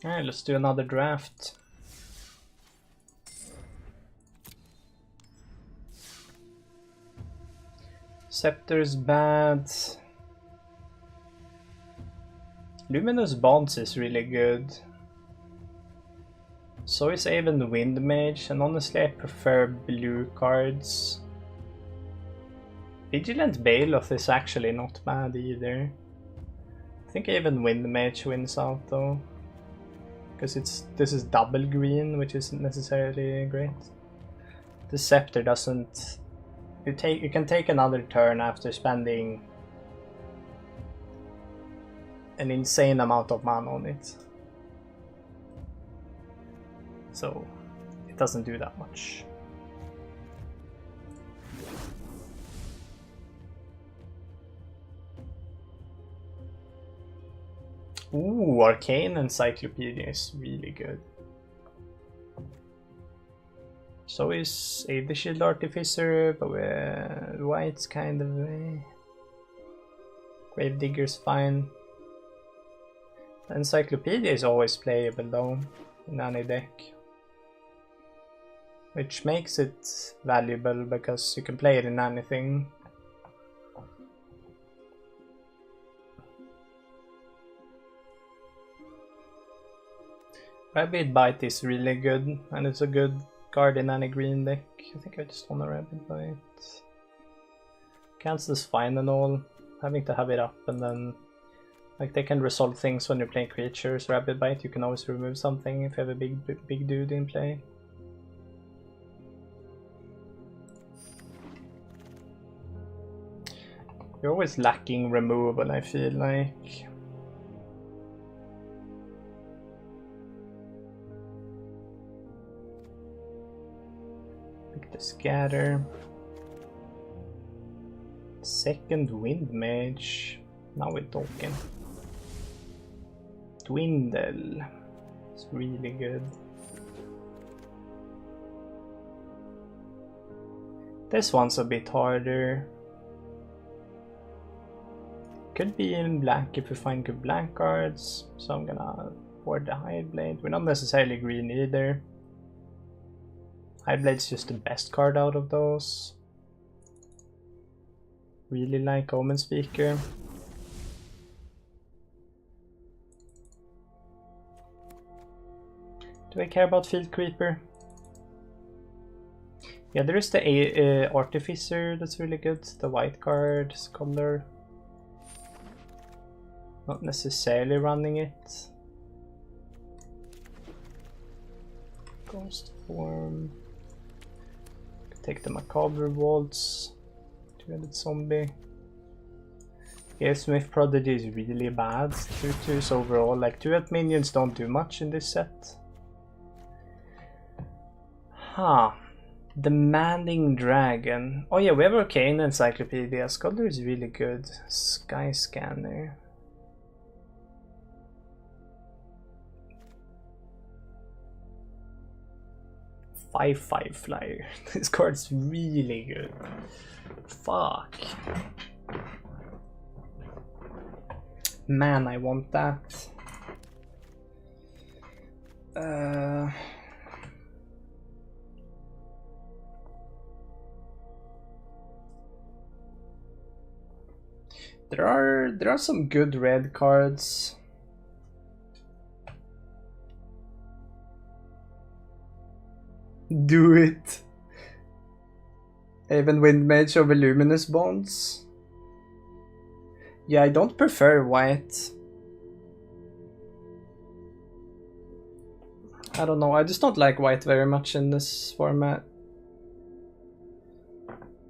Alright, let's do another draft. Scepter's bad. Luminous Bonds is really good. So is even Wind Mage, and honestly I prefer blue cards. Vigilant Bailiff is actually not bad either. I think even Wind Mage wins out though. Because this is double green, which isn't necessarily great. The Scepter doesn't... You can take another turn after spending an insane amount of mana on it. So it doesn't do that much. Ooh, Arcane Encyclopedia is really good. So is the Shield Artificer, but white's kind of Gravedigger's fine. The Encyclopedia is always playable though, in any deck. Which makes it valuable because you can play it in anything. Rabbit Bite is really good, and it's a good card in any green deck. I think I just want a Rabbit Bite. Cancels fine and all. Having to have it up and then... Like they can resolve things when you're playing creatures. Rabbit Bite, you can always remove something if you have a big dude in play. You're always lacking removal, I feel like. Pick the Scatter. Second Wind Mage. Now we're talking. Dwindle. It's really good. This one's a bit harder. Could be in black if we find good black cards, so I'm gonna board the Hideblade. We're not necessarily green either. Hideblade's just the best card out of those. Really like Omen Speaker. Do I care about Field Creeper? Yeah, there is the Artificer that's really good. The white card, Scholar. Not necessarily running it. Ghost Form. Take the Macabre Waltz. Two-headed Zombie. Smith Prodigy is really bad. 2/2s overall. Like 2-hit minions don't do much in this set. Huh. Demanding Dragon. Oh yeah, we have Arcane Encyclopedia. Scholar is really good. Sky Scanner. 5/5 flyer. This card's really good. Fuck. Man, I want that. There are some good red cards. Do it. Even Wind Mage over Luminous Bonds. Yeah, I don't prefer white. I don't know, I just don't like white very much in this format.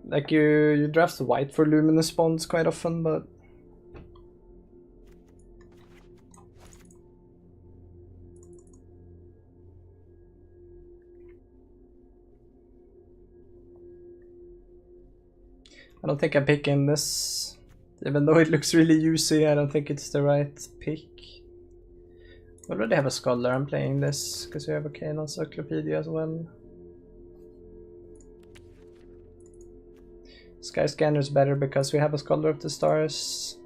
Like you draft white for Luminous Bonds quite often, but I don't think I'm picking this. Even though it looks really juicy, I don't think it's the right pick. We already have a Scholar, I'm playing this, because we have a Arcane Encyclopedia as well. Sky Scanner is better because we have a Scholar of the Stars.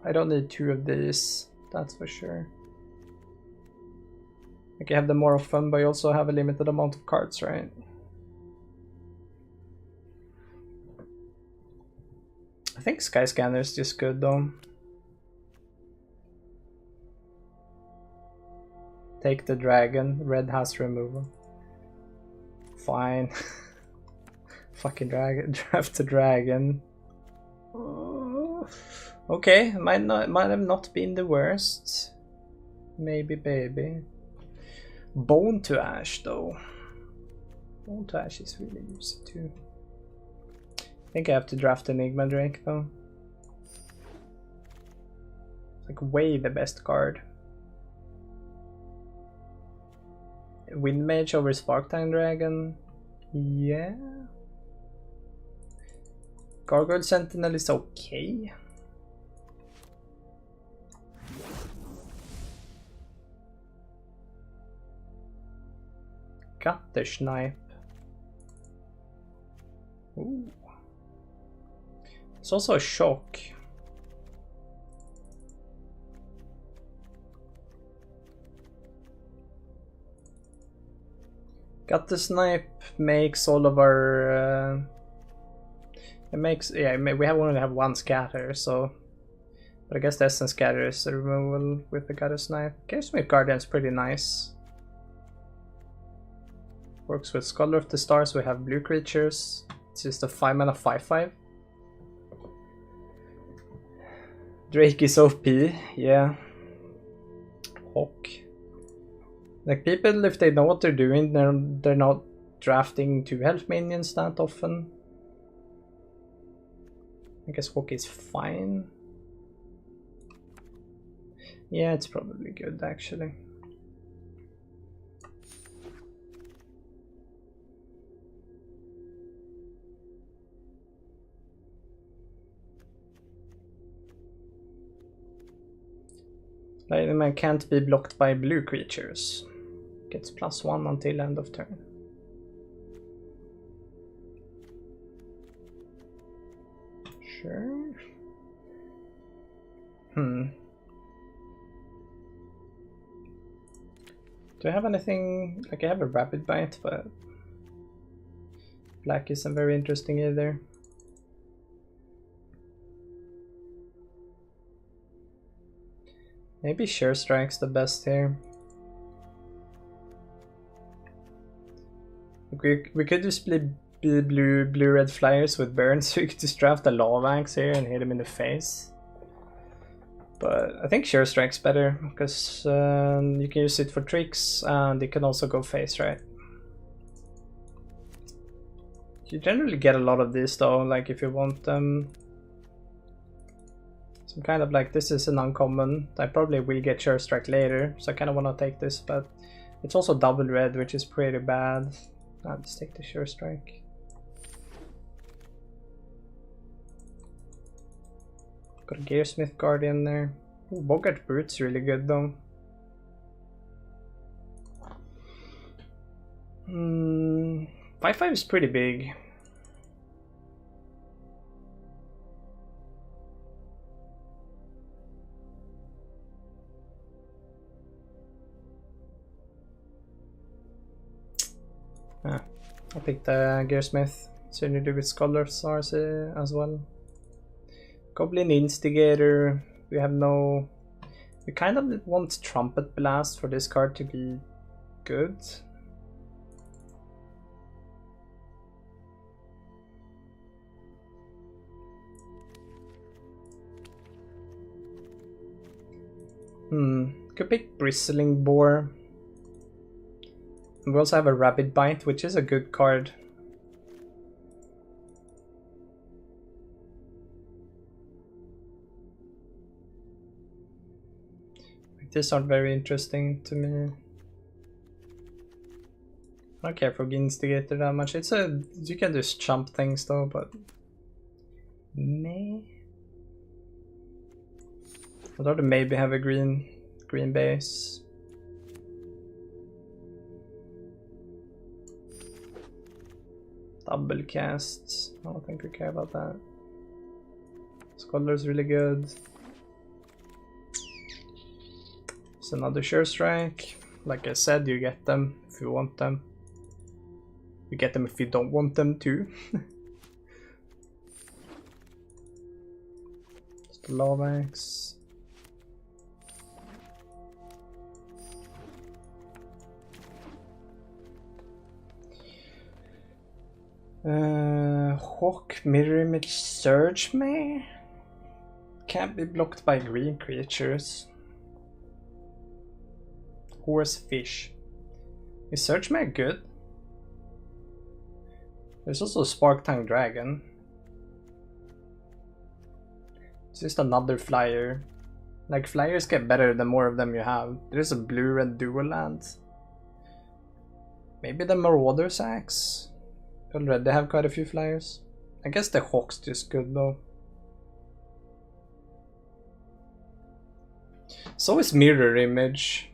I don't need two of these, that's for sure. Like you have them more often, but you also have a limited amount of cards, right? I think Sky Scanner is just good though. Take the dragon. Red has removal. Fine. Fucking dragon. Draft the dragon. Okay, might have not been the worst. Maybe baby. Bone to Ash though. Bone to Ash is really useful too. I think I have to draft Enigma Drake though. It's like way the best card. Wind Mage over Sparktime Dragon. Yeah. Gargoyle Sentinel is okay. Gutter Snipe. Ooh. It's also a shock. Gutter Snipe makes all of our it makes, yeah, we only have one scatter, so, but I guess the Essence Scatter is a removal with the Gutter Snipe. Gearsmith Guardian's pretty nice. Works with Scholar of the Stars. We have blue creatures. It's just a 5-mana 5/5. Drake is OP, yeah. Hawk. Like people, if they know what they're doing, they're not drafting 2 health minions that often. I guess Hawk is fine. Yeah, it's probably good actually. Lightning can't be blocked by blue creatures. Gets +1 until end of turn. Sure. Do I have anything? Like I have a Rapid Bite, but black isn't very interesting either. Maybe Sure Strike's the best here. We could just play blue-red Fliers with Burns, so we could just draft the Lavax here and hit him in the face. But I think Sure Strike's better, because you can use it for tricks, and it can also go face, right? You generally get a lot of these though, like if you want them. Some kind of like, this is an uncommon. I probably will get Sure Strike later, so I kind of want to take this, but it's also double red, which is pretty bad. I'll just take the Sure Strike. Got a Gearsmith Guardian there. Ooh, Bogart Brute's really good though. 5/5 is pretty big. I'll pick the Gearsmith. Sooner do with Scholar's Stars as well. Goblin Instigator. We have no. We kind of want Trumpet Blast for this card to be good. Could pick Bristling Boar. We also have a Rapid Bite, which is a good card. These aren't very interesting to me. I don't care for Instigator that much. It's a, you can just chump things though, but meh. I'd rather maybe have a green base. Double casts. I don't think we care about that. Scholar's really good. It's another Sure Strike. Like I said, you get them if you want them. You get them if you don't want them too. Just the lava axe. Hawk mirror image surge me? Can't be blocked by green creatures. Horse fish. Is Surge Mag good? There's also a Spark Tongue Dragon. It's just another flyer. Like, flyers get better the more of them you have. There's a blue-red dual land. Maybe the Marauder's Axe? Already have quite a few flyers. I guess the Hawk's just good though. So is Mirror Image.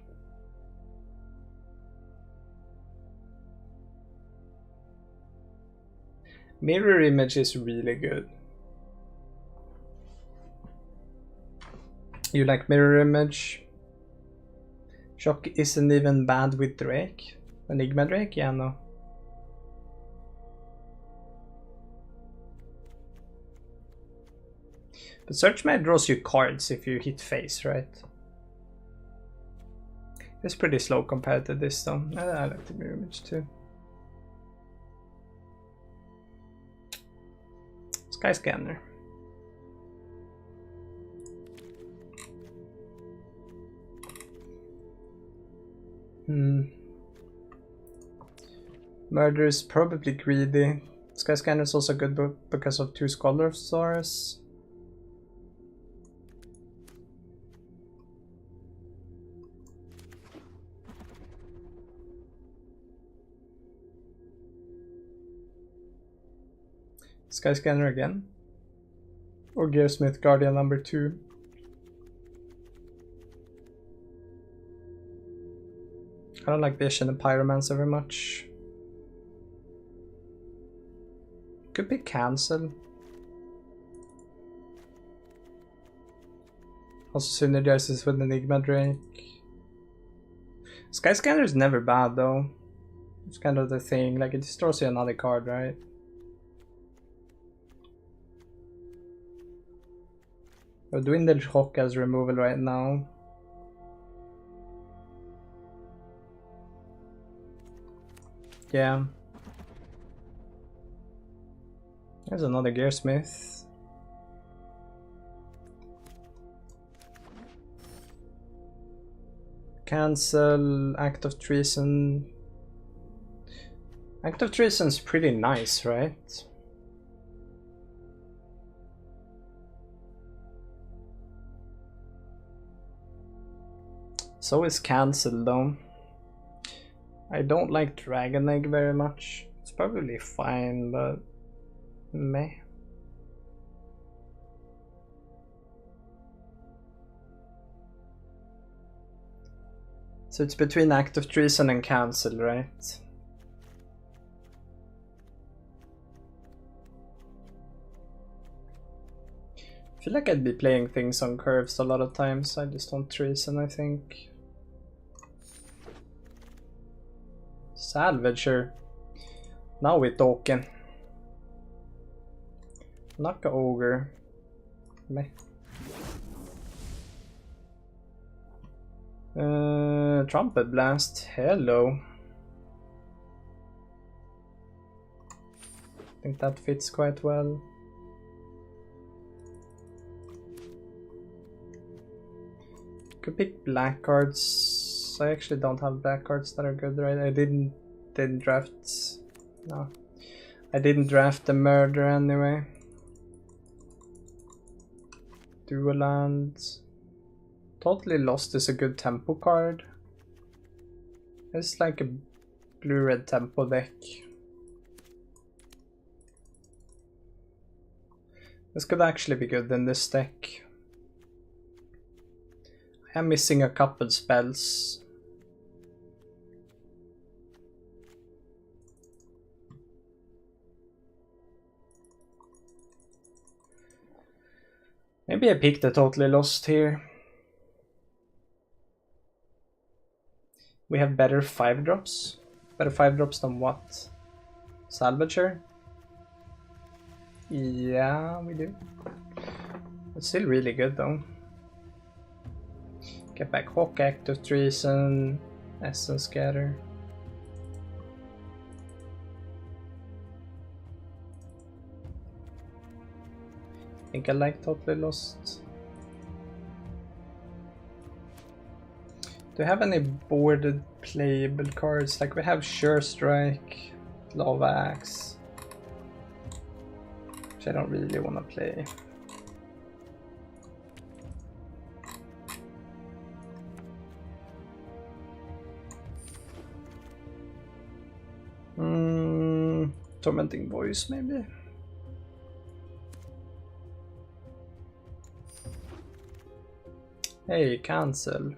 Mirror Image is really good. You like Mirror Image? Shock isn't even bad with Drake. Enigma Drake? Yeah, no. But Search Mag draws you cards if you hit face, right? It's pretty slow compared to this though. I like the Mirror Image too. Sky Scanner. Murder is probably greedy. Sky Scanner is also good because of 2 Scholar of Stars. Sky Scanner again. Or Gearsmith Guardian number 2. I don't like Vision and Pyromancer very much. Could be Cancel. Also synergizes with Enigma Drake. Sky Scanner is never bad though. It's kind of the thing, like it just throws you another card, right? We're doing the Hawk as removal right now. Yeah. There's another Gearsmith. Cancel, Act of Treason. Act of Treason's pretty nice, right? So is Cancel though. I don't like Dragon Egg very much. It's probably fine, but meh. So it's between Act of Treason and Cancel, right? I feel like I'd be playing things on curves a lot of times. I just don't Treason, I think. Salvager. Now we're talking. Knock a Ogre. Meh. Trumpet Blast. Hello. I think that fits quite well. Could pick black cards. I actually don't have black cards that are good, right? I didn't draft. No, I didn't draft the Murder anyway. Dual land. Totally Lost is a good tempo card. It's like a blue-red tempo deck. This could actually be good in this deck. I am missing a couple spells. Maybe I picked the Totally Lost here. We have better 5-drops. Better 5-drops than what? Salvager? Yeah, we do. It's still really good though. Get back Hawk, Active Treason, Essence Scatter. I think I like Totally Lost. Do you have any boarded playable cards? Like we have Sure Strike, Lava Axe, which I don't really want to play. Tormenting Voice maybe? Hey, cancel.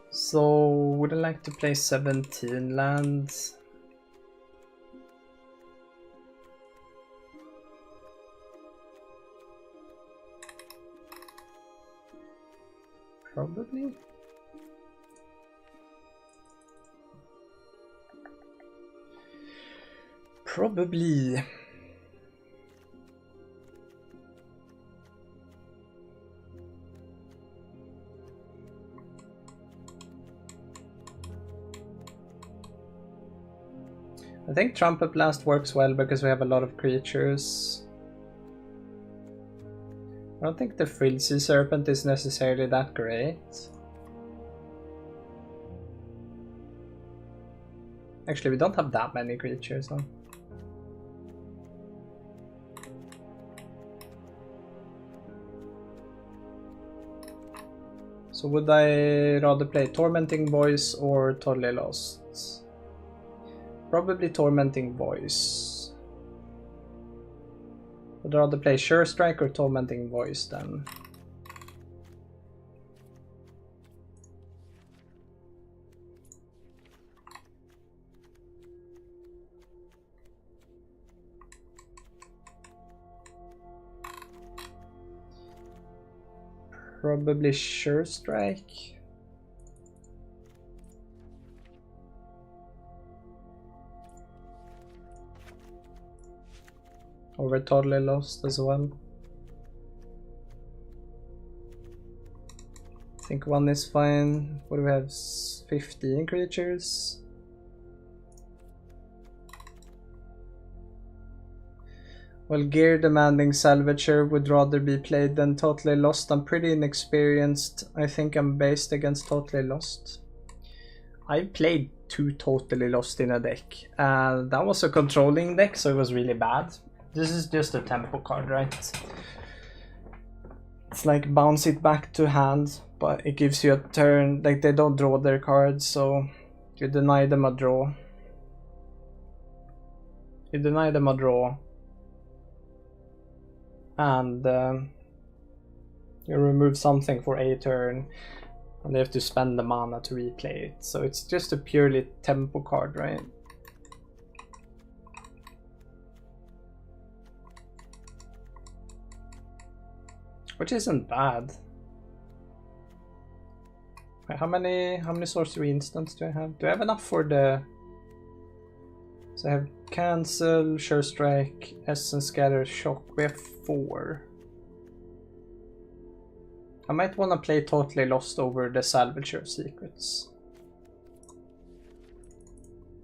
So, would I like to play 17 lands? Probably. Probably. I think Trumpet Blast works well because we have a lot of creatures. I don't think the Frilzy Serpent is necessarily that great. Actually, we don't have that many creatures, huh? So would I rather play Tormenting Voice or Totally Lost? Probably Tormenting Voice. Would I rather play Sure Strike or Tormenting Voice then? Probably Sure Strike. Over Totally Lost as well. I think one is fine. What do we have? 15 creatures. Well, Gear Demanding Salvager would rather be played than Totally Lost. I'm pretty inexperienced. I think I'm based against Totally Lost. I've played 2 Totally Lost in a deck. That was a controlling deck, so it was really bad. This is just a tempo card, right? It's like bounce it back to hand, but it gives you a turn. Like they don't draw their cards, so you deny them a draw. You deny them a draw. And you remove something for a turn, and they have to spend the mana to replay it. So it's just a purely tempo card, right? Which isn't bad. Wait, how many sorcery instants do I have? Do I have enough for the... So I have Cancel, Sure Strike, Essence Scatter, Shock. We have 4. I might want to play Totally Lost over the Salvager of Secrets.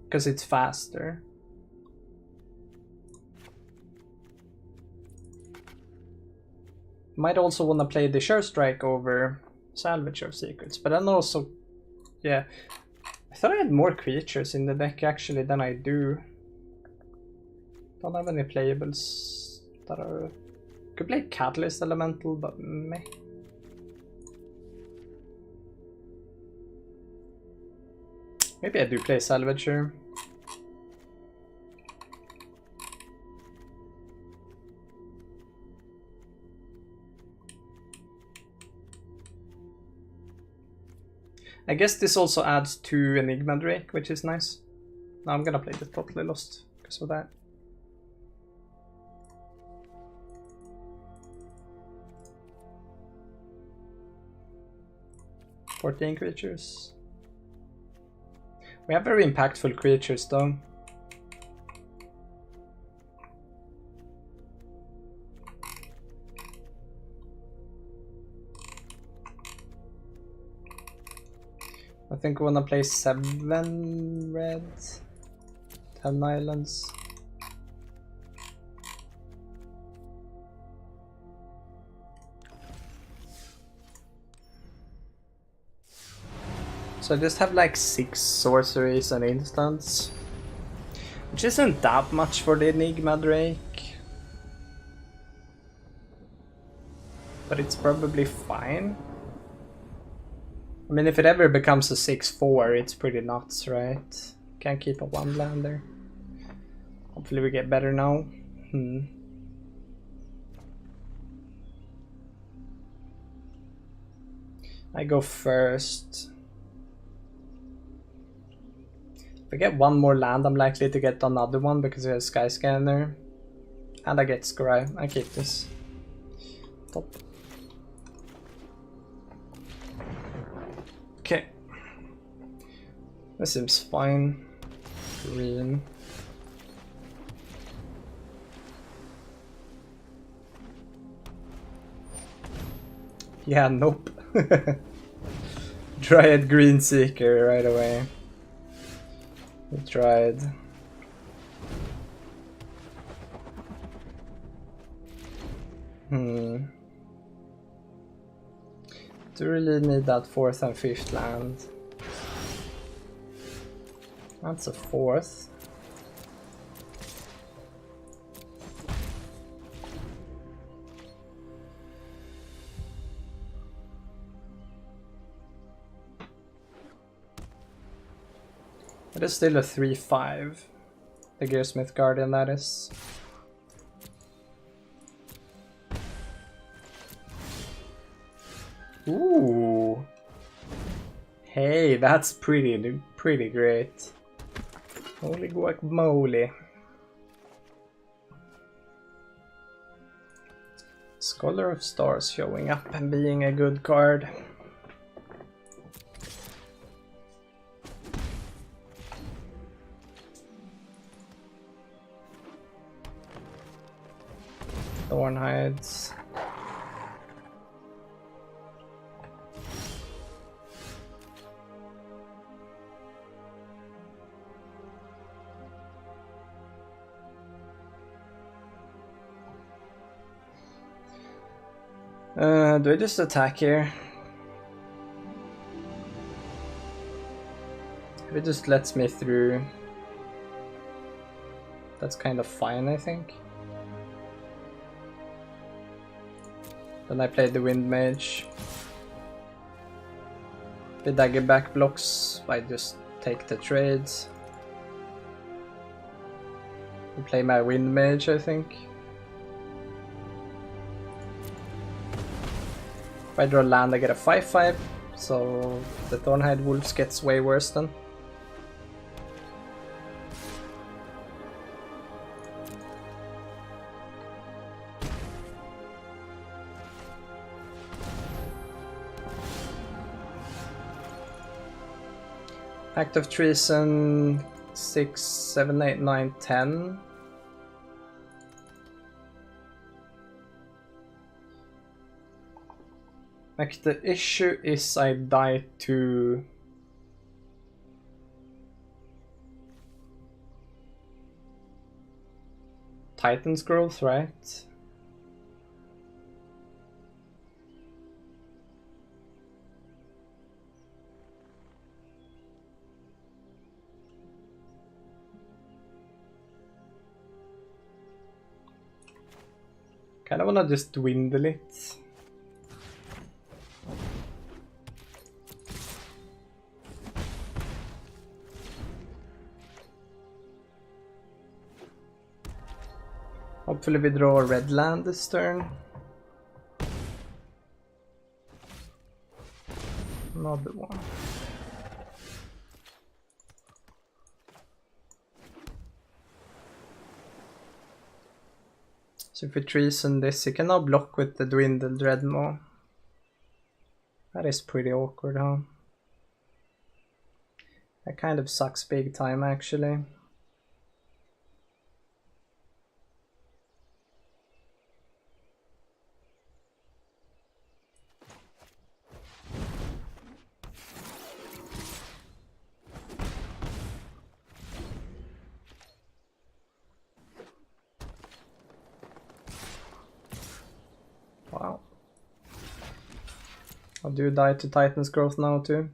Because it's faster. Might also want to play the Sure Strike over Salvager of Secrets, but then also, yeah, I thought I had more creatures in the deck actually than I do. Don't have any playables that are... Could play Catalyst Elemental, but meh. Maybe I do play Salvager. I guess this also adds 2 Enigma Drake, which is nice. Now I'm gonna play the Totally Lost because of that. "14 creatures. We have very impactful creatures though. I think we wanna play 7 red, 10 islands. So I just have like 6 sorceries and instants, which isn't that much for the Enigma Drake, but it's probably fine. I mean, if it ever becomes a 6/4, it's pretty nuts, right? Can't keep a 1-lander. Hopefully we get better now. I go first. If I get 1 more land, I'm likely to get another one because we have Sky Scanner. And I get Scry. I keep this. Top. Okay. This seems fine. Green. Yeah, nope. Dryad Green Seeker right away. We tried. Do really need that 4th and 5th land. That's a 4th. It is still a 3/5. The Gearsmith Guardian, that is. Ooh. Hey, that's pretty great. Holy guacamole. Scholar of Stars showing up and being a good card. Thornhides. Do I just attack here? If it just lets me through, that's kind of fine, I think. Then I played the Wind Mage. The Dagger back blocks, I just take the trades. I play my Wind Mage, I think. If I draw land, I get a 5/5, so the Thornhide Wolves gets way worse then. Act of Treason, 6, 7, 8, 9, 10. Like, the issue is I die to Titan's Growth, right? Kinda wanna just dwindle it. Hopefully we draw a red land this turn. Another one. So if we treason this, you can now block with the Dwindled Redmaw. That is pretty awkward, huh? That kind of sucks big time, actually. Wow. I'll do die to Titan's growth now too.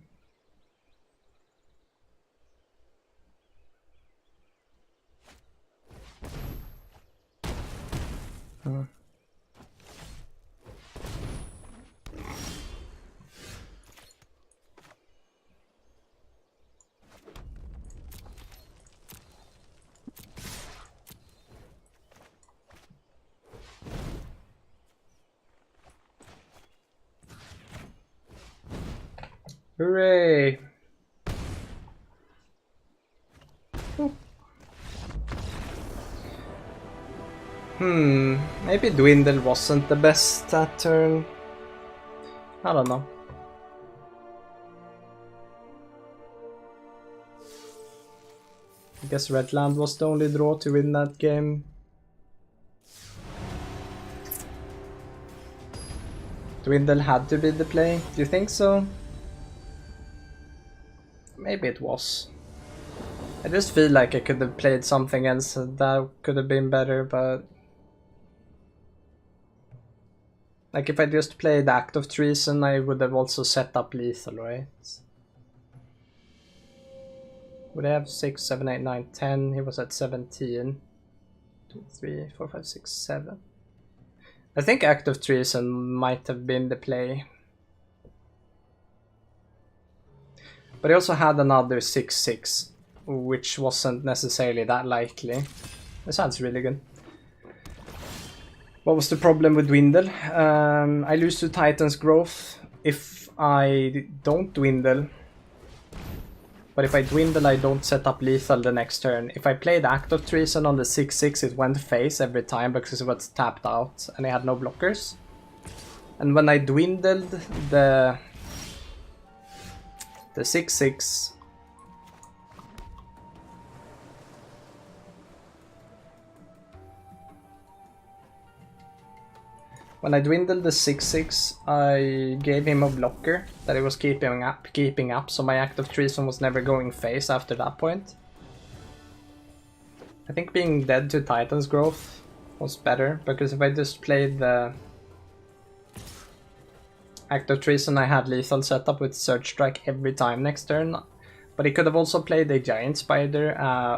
Hooray! Maybe Dwindle wasn't the best that turn. I don't know. I guess Redland was the only draw to win that game. Dwindle had to be the play. Do you think so? Maybe it was. I just feel like I could have played something else that could have been better, but... Like if I just played Act of Treason, I would have also set up lethal, right? Would I have 6, 7, 8, 9, 10? He was at 17. 2, 3, 4, 5, 6, 7. I think Act of Treason might have been the play. But I also had another 6-6, which wasn't necessarily that likely. That sounds really good. What was the problem with Dwindle? I lose to Titan's growth if I don't Dwindle. But if I Dwindle, I don't set up lethal the next turn. If I played Act of Treason on the 6-6, it went face every time because it was tapped out and I had no blockers. And when I Dwindled the 6-6, when I Dwindled the 6-6, I gave him a blocker that he was keeping up, so my Act of Treason was never going face after that point. I think being dead to Titan's growth was better, because if I just played the Act of Treason, I had lethal setup with Surge Strike every time next turn. But he could have also played a Giant Spider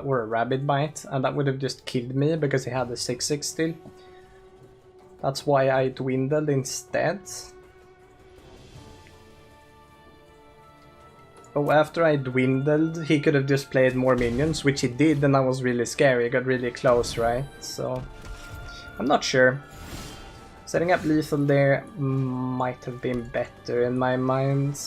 or a Rabbit Bite, and that would have just killed me because he had the 6-6 still. That's why I Dwindled instead. Oh, after I Dwindled, he could have just played more minions, which he did, and that was really scary. He got really close, right? So, I'm not sure. Setting up lethal there might have been better in my mind.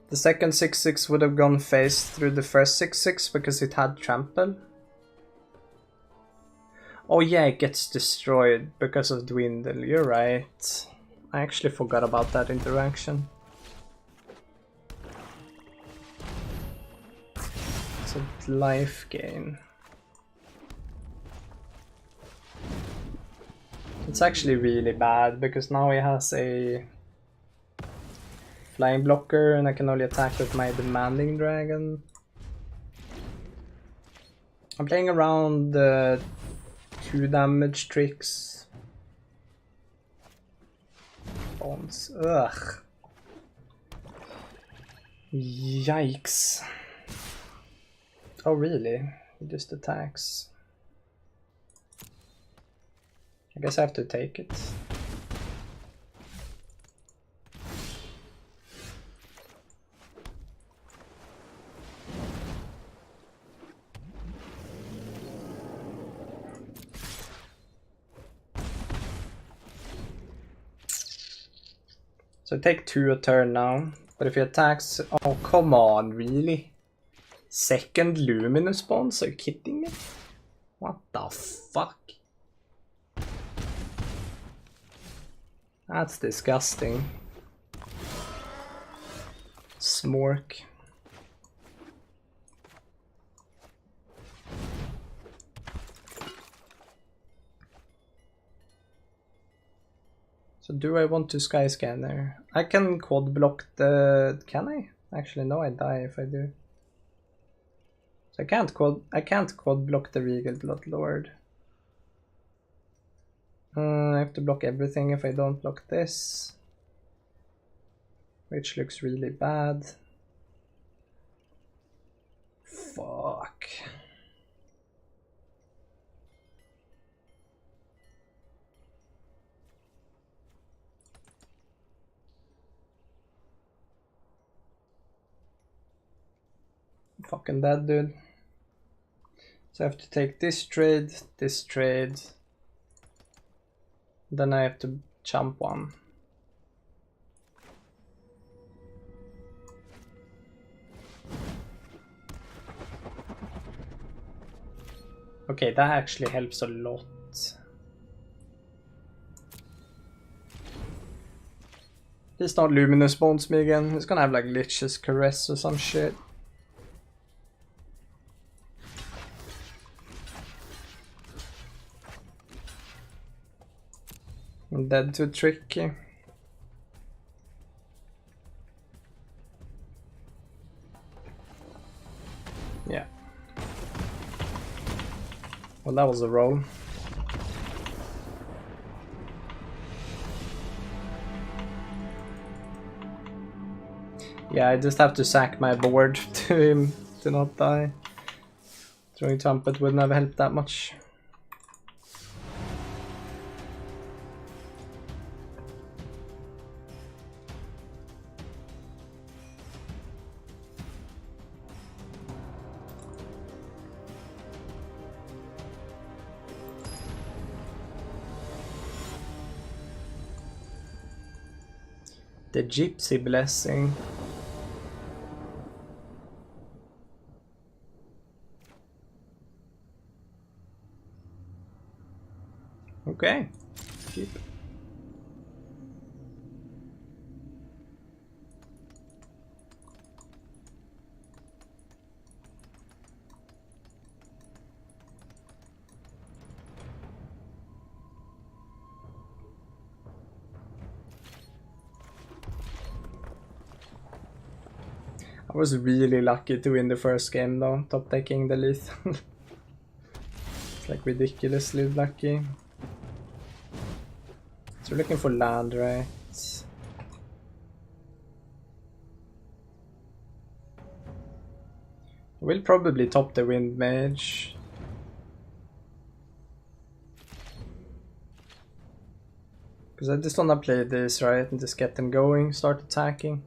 The second 6-6 would have gone face through the first 6-6 because it had trample. Oh yeah, it gets destroyed because of Dwindle, you're right. I actually forgot about that interaction. It's a life gain. It's actually really bad because now he has a flying blocker and I can only attack with my Demanding Dragon. I'm playing around the 2 damage tricks. Bombs. Ugh. Yikes. Oh really? He just attacks. I guess I have to take it. So I take 2 a turn now, but if he attacks... Oh, come on, really? Second Luminous Bonds? Are you kidding me? What the fuck? That's disgusting. Smork. So do I want to sky scanner? I can quad block the... Can I? Actually no, I die if I do. So I can't quad block the Regal Bloodlord. I have to block everything if I don't block this. Which looks really bad. Fuck. I'm fucking dead, dude. So I have to take this trade. Then I have to jump one. Okay, that actually helps a lot. Please don't Luminous Bones me again. He's gonna have like Lich's Caress or some shit. I'm dead too tricky. Yeah. Well, that was a roll. Yeah, I just have to sack my board to him to not die. Throwing Trumpet wouldn't have helped that much. The Gypsy Blessing. Okay. Keep. I was really lucky to win the first game though, top decking the lethal. It's like ridiculously lucky. So we're looking for land, right? We'll probably top the Wind Mage. Because I just wanna play this, right? And just get them going, start attacking.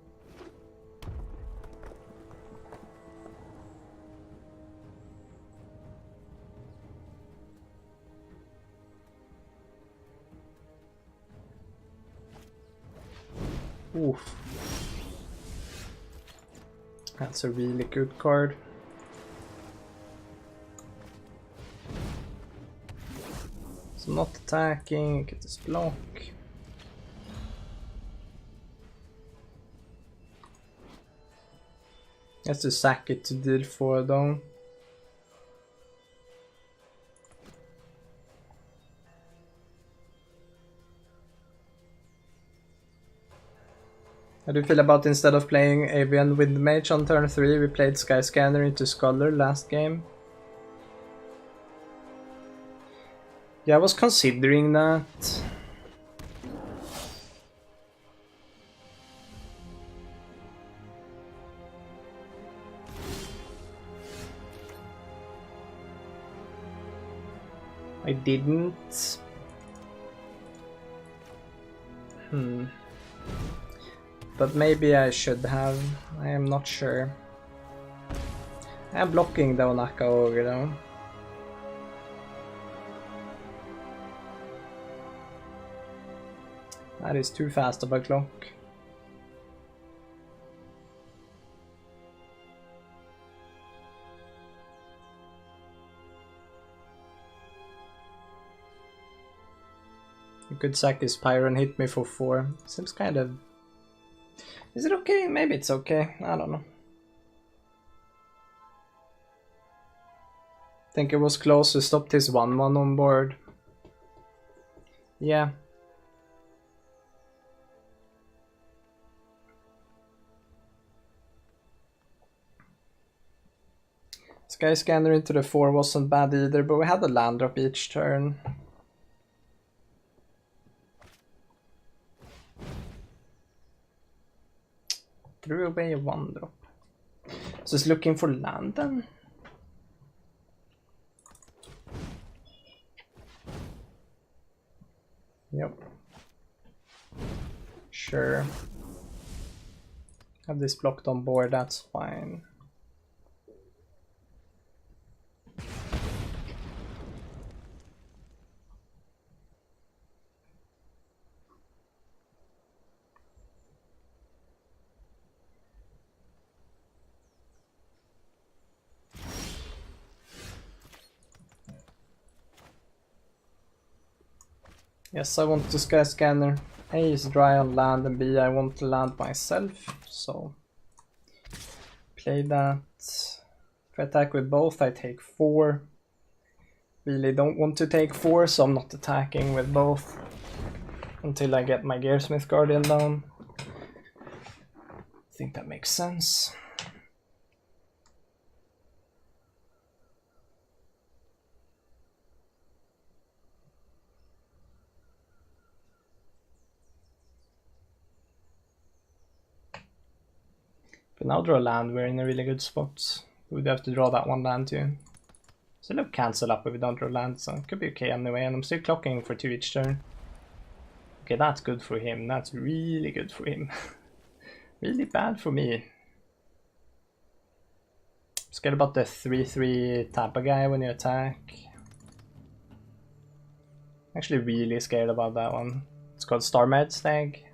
Oof. That's a really good card. So not attacking, get this block. Has to sack it to deal 4 though. How do you feel about instead of playing Avian Wind Mage on turn 3, we played Sky Scanner into Scholar last game? Yeah, I was considering that. I didn't. But maybe I should have. I am not sure. I am blocking the Onaka Ogre though. That is too fast of a clock. You could sack his pyro and hit me for 4. Seems kind of... Is it okay? Maybe it's okay. I don't know. Think it was close to stop his 1-1 on board. Yeah. Sky Scanner into the 4 wasn't bad either, but we had a land drop each turn. Threw away a 1 drop. So it's looking for land then. Yep. Sure. Have this blocked on board, that's fine. Yes, I want to Sky Scanner. A is dry on land and B I want to land myself, so play that. If I attack with both I take 4. Really don't want to take 4, so I'm not attacking with both until I get my Gearsmith Guardian down. I think that makes sense. But now draw land, we're in a really good spot. We would have to draw that 1 land too. So it'll cancel up if we don't draw land, so it could be okay anyway, and I'm still clocking for 2 each turn. Okay, that's good for him, that's really good for him. Really bad for me. Scared about the 3-3 Tampa guy when you attack. Actually really scared about that one. It's called Starmad Stag.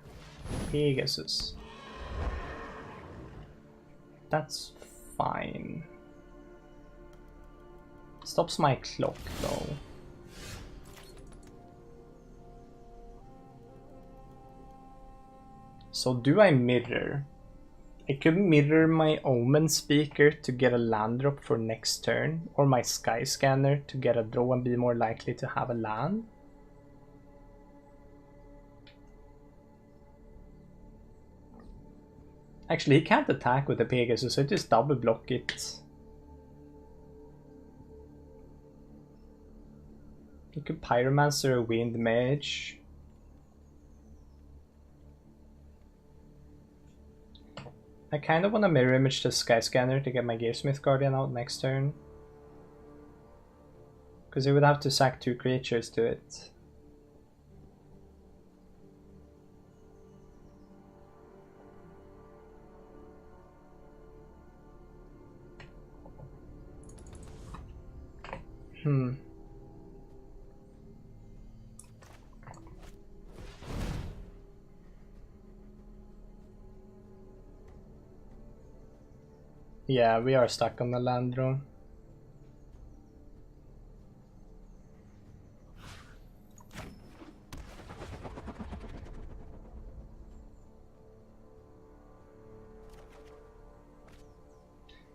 Pegasus. That's fine. Stops my clock though. So do I mirror? I could mirror my Omen Speaker to get a land drop for next turn, or my Sky Scanner to get a draw and be more likely to have a land. Actually, he can't attack with the Pegasus, so I just double block it. You could Pyromancer a Wind Mage. I kind of want to mirror image the Sky Scanner to get my Gearsmith Guardian out next turn. Because he would have to sack 2 creatures to it. Yeah, we are stuck on the land draw.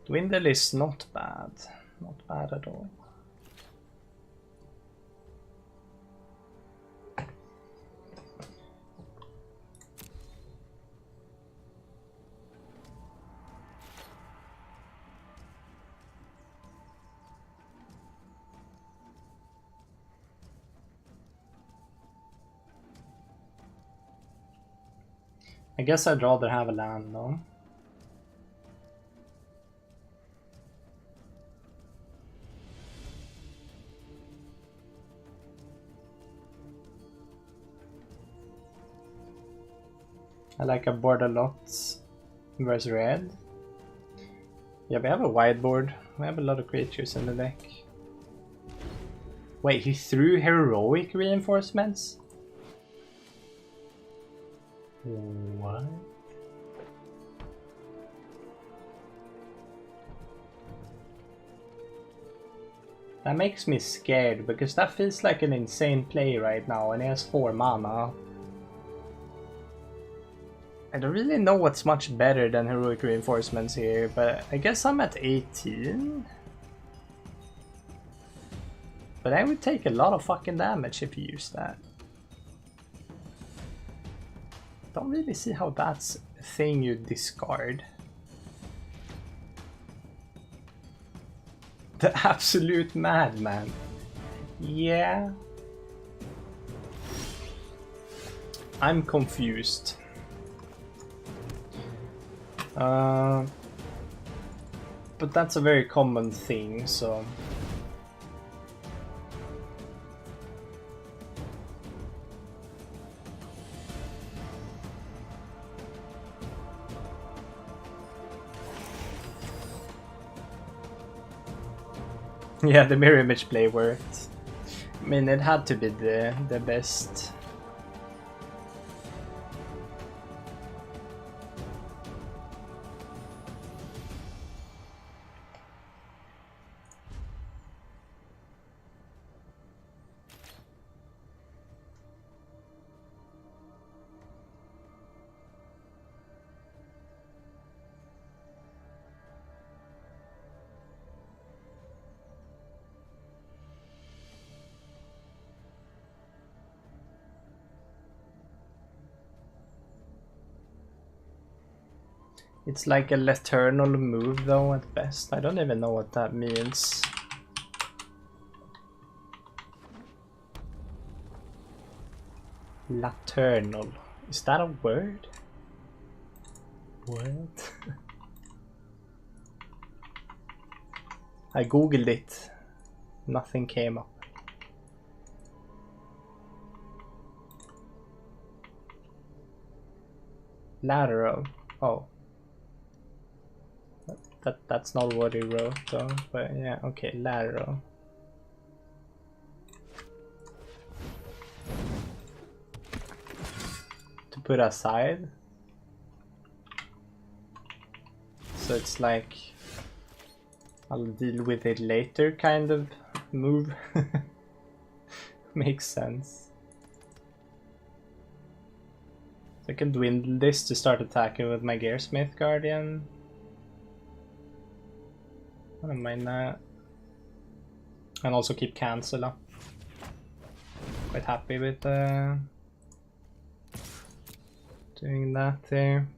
Dwindle is not bad. Not bad at all. I guess I'd rather have a land though. I like a board a lot versus red. Yeah, we have a wide board. We have a lot of creatures in the deck. Wait, he threw heroic reinforcements? What? That makes me scared, because that feels like an insane play right now, and he has 4 mana. I don't really know what's much better than Heroic Reinforcements here, but I guess I'm at 18. But I would take a lot of fucking damage if you use that. Don't really see how that's a thing you discard. The absolute madman. Yeah. I'm confused. But that's a very common thing, so... Yeah, the mirror image play worked. I mean, it had to be the best. It's like a Laternal move though at best. I don't even know what that means. Laternal. Is that a word? What? I googled it. Nothing came up. Lateral. Oh. That's not what he wrote though, but yeah, okay, lateral. To put aside. So it's like I'll deal with it later kind of move. Makes sense. So I can dwindle this to start attacking with my Gearsmith Guardian. I don't mind that. And also keep cancel up. Quite happy with doing that there.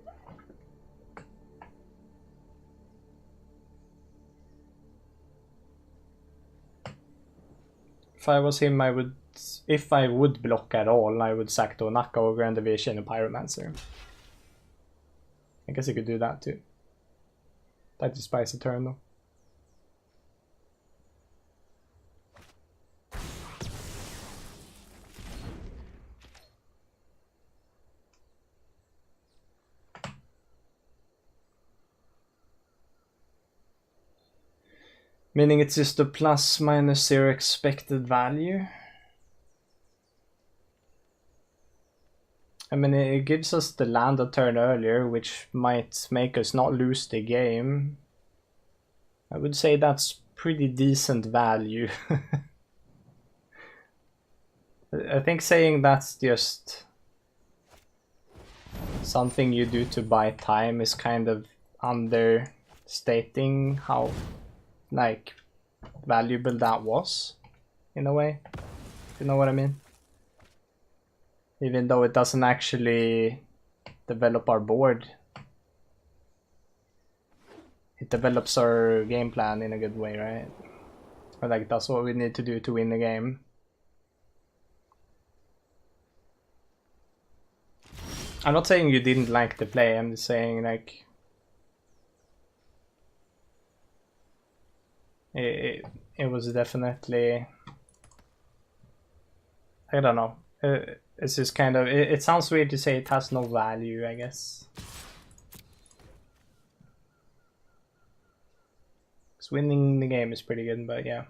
If I was him, I would, if I would block at all, I would sack Donaka over and Division and Pyromancer. I guess I could do that too. That despise a turn though. Meaning it's just a plus minus 0 expected value. I mean, it gives us the land a turn earlier, which might make us not lose the game. I would say that's pretty decent value. I think saying that's just something you do to buy time is kind of understating how like valuable that was in a way, if you know what I mean. Even though it doesn't actually develop our board, it develops our game plan in a good way, right? Or like that's what we need to do to win the game. I'm not saying you didn't like the play, I'm just saying like it was definitely, I don't know, it's just kind of, it sounds weird to say it has no value, I guess. Because winning the game is pretty good, but yeah.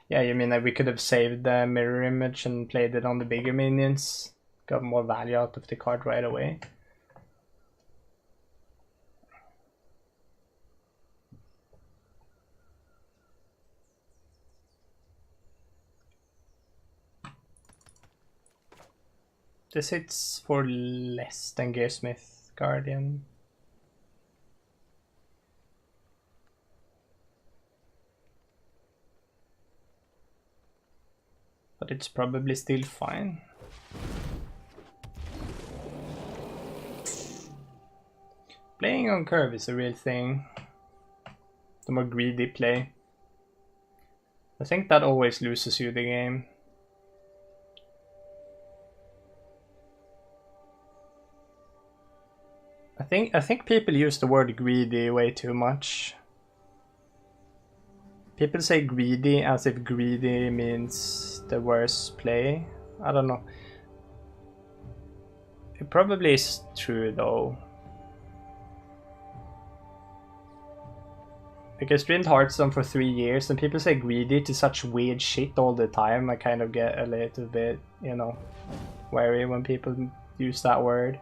Yeah, you mean that we could have saved the mirror image and played it on the bigger minions, got more value out of the card right away. This hits for less than Gearsmith Guardian. But it's probably still fine. Playing on curve is a real thing. The more greedy play. I think that always loses you the game. I think people use the word greedy way too much. People say greedy as if greedy means the worst play. I don't know. It probably is true though. Like I streamed Hearthstone for 3 years and people say greedy to such weird shit all the time. I kind of get a little bit, you know, wary when people use that word.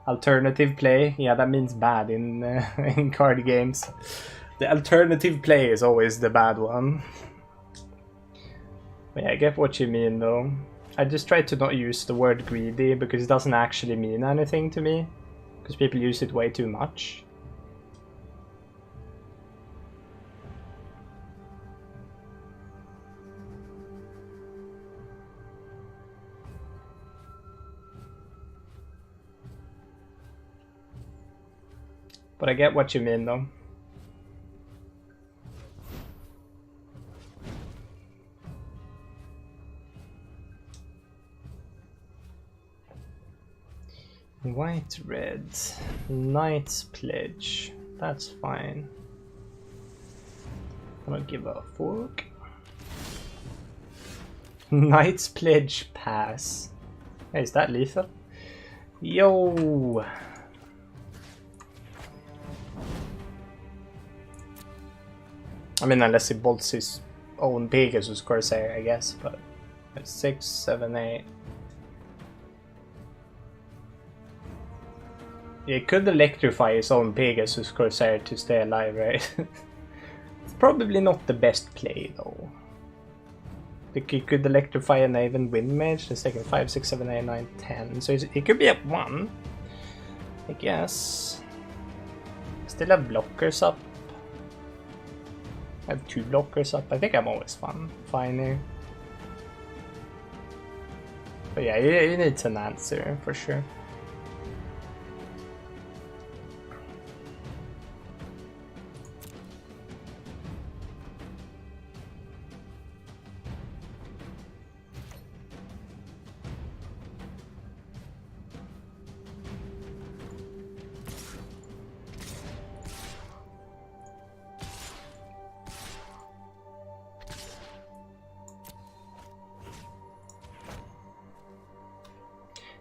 Alternative play, yeah, that means bad in in card games. The alternative play is always the bad one. But yeah, I get what you mean though. I just try to not use the word greedy because it doesn't actually mean anything to me. Because people use it way too much. But I get what you mean though. White, red, Knight's Pledge. That's fine. I don't give a fuck. Knight's Pledge pass. Hey, is that lethal? Yo! I mean, unless he bolts his own Pegasus Corsair, I guess, but it's 6, 7, 8. He could electrify his own Pegasus Corsair to stay alive, right? It's probably not the best play, though. Like he could electrify an even Wind Mage, the second 5, 6, 7, 8, 9, 10. So he could be at 1, I guess. Still have blockers up. I have 2 blockers up. I think I'm always fine here. But yeah, you need an answer for sure.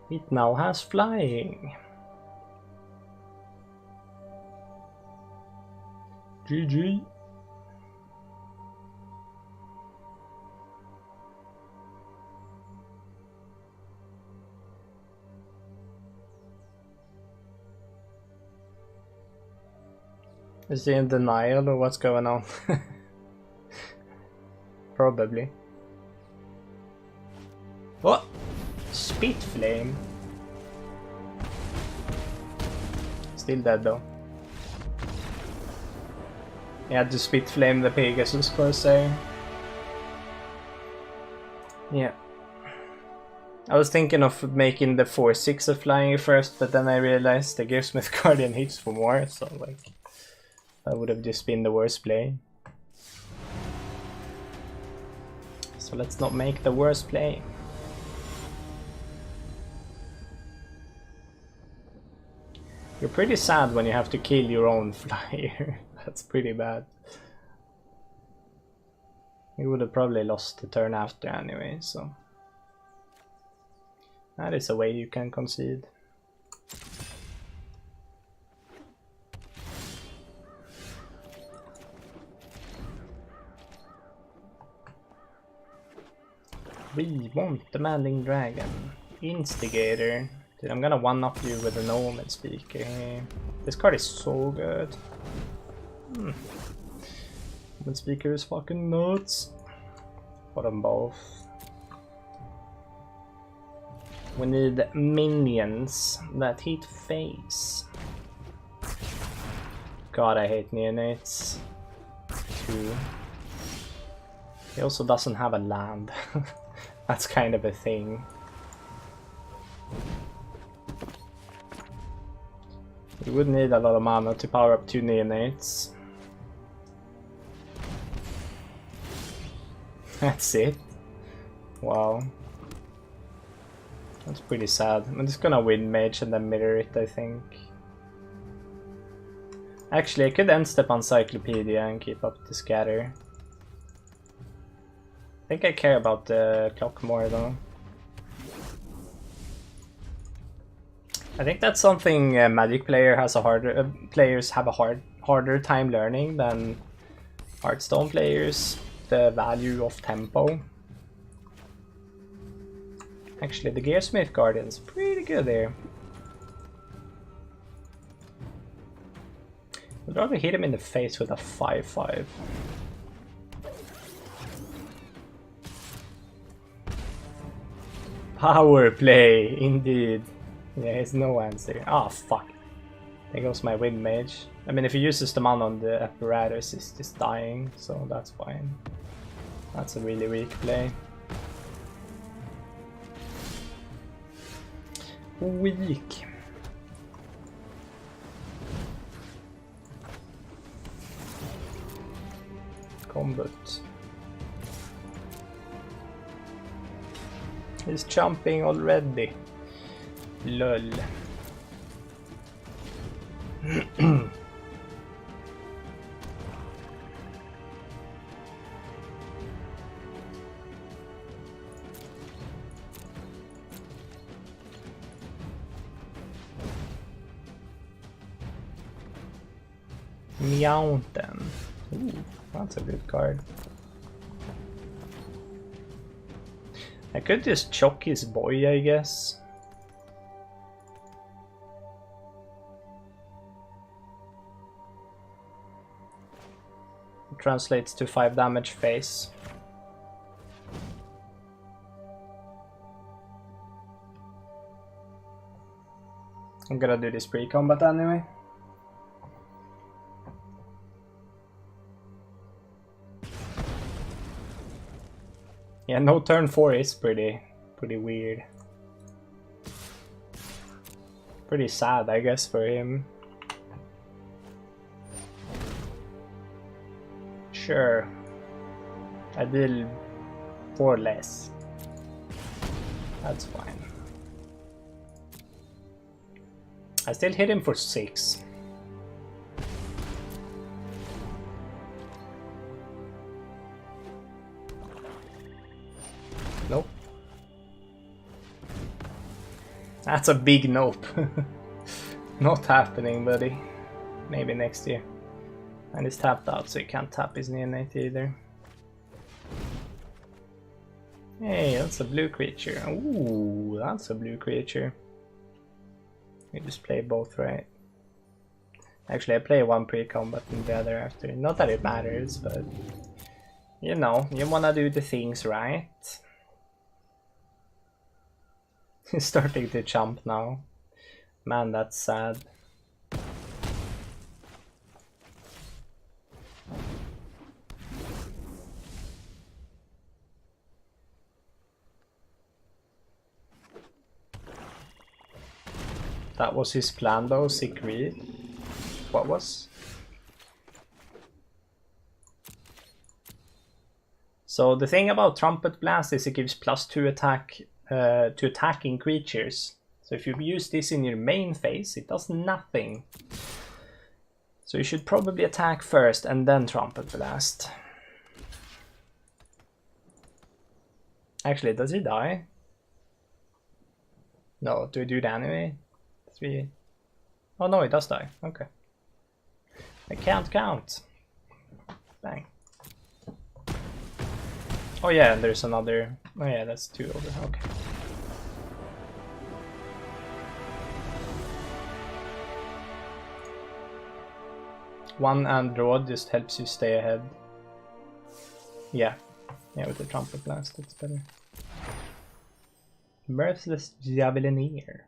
It now has flying. GG. Is he in denial or what's going on? Probably. What? Spit flame. Still dead though. He had to spit flame the Pegasus Corsair. Yeah. I was thinking of making the 4-6 of flying first, but then I realized the Gearsmith Guardian hits for more, so like that would have just been the worst play. So let's not make the worst play. You're pretty sad when you have to kill your own flyer. That's pretty bad. You would have probably lost the turn after anyway, so that is a way you can concede. We want the Madling Dragon. Instigator. Dude, I'm gonna one-up you with an Omen Speaker. This card is so good. Omen Speaker is fucking nuts. Got them both. We need minions that hit face. God, I hate neonates. 2. He also doesn't have a land. That's kind of a thing. You would need a lot of mana to power up 2 neonates. That's it. Wow. That's pretty sad. I'm just gonna win mage and then mirror it, I think. Actually, I could end step Encyclopedia and keep up the scatter. I think I care about the clock more though. I think that's something Magic players have a harder time learning than Hearthstone players. The value of tempo. Actually, the Gearsmith Guardian's pretty good there. I'd rather hit him in the face with a 5/5. Power play, indeed. Yeah, there's no answer. Ah, fuck. There goes my wind mage. I mean, if he uses the mana on the apparatus, he's just dying, so that's fine. That's a really weak play. Weak. Combat. He's jumping already. Lol. Mountain. Ooh, that's a good card. I could just choke his boy, I guess. It translates to 5 damage face. I'm gonna do this pre-combat anyway. Yeah, no turn 4 is pretty weird. Pretty sad, I guess, for him. Sure. I deal 4 less. That's fine. I still hit him for 6. Nope. That's a big nope. Not happening, buddy. Maybe next year. And he's tapped out, so he can't tap his neonate either. Hey, that's a blue creature. Ooh, that's a blue creature. You just play both, right? Actually, I play one pre-combat and the other after. Not that it matters, but... You know, you wanna do the things right. He's starting to jump now. Man, that's sad. That was his plan though, sick read. What was? So the thing about Trumpet Blast is it gives +2 attack to attacking creatures. So if you use this in your main phase, it does nothing. So you should probably attack first and then Trumpet Blast. Actually, does he die? No, do we do it anyway? 3. Oh no, he does die. Okay. I can't count. Bang. Oh yeah, and there's another. Oh yeah, that's 2 over. Okay. One and draw just helps you stay ahead. Yeah. Yeah, with the Trumpet Blast, it's better. Merciless Javelinier.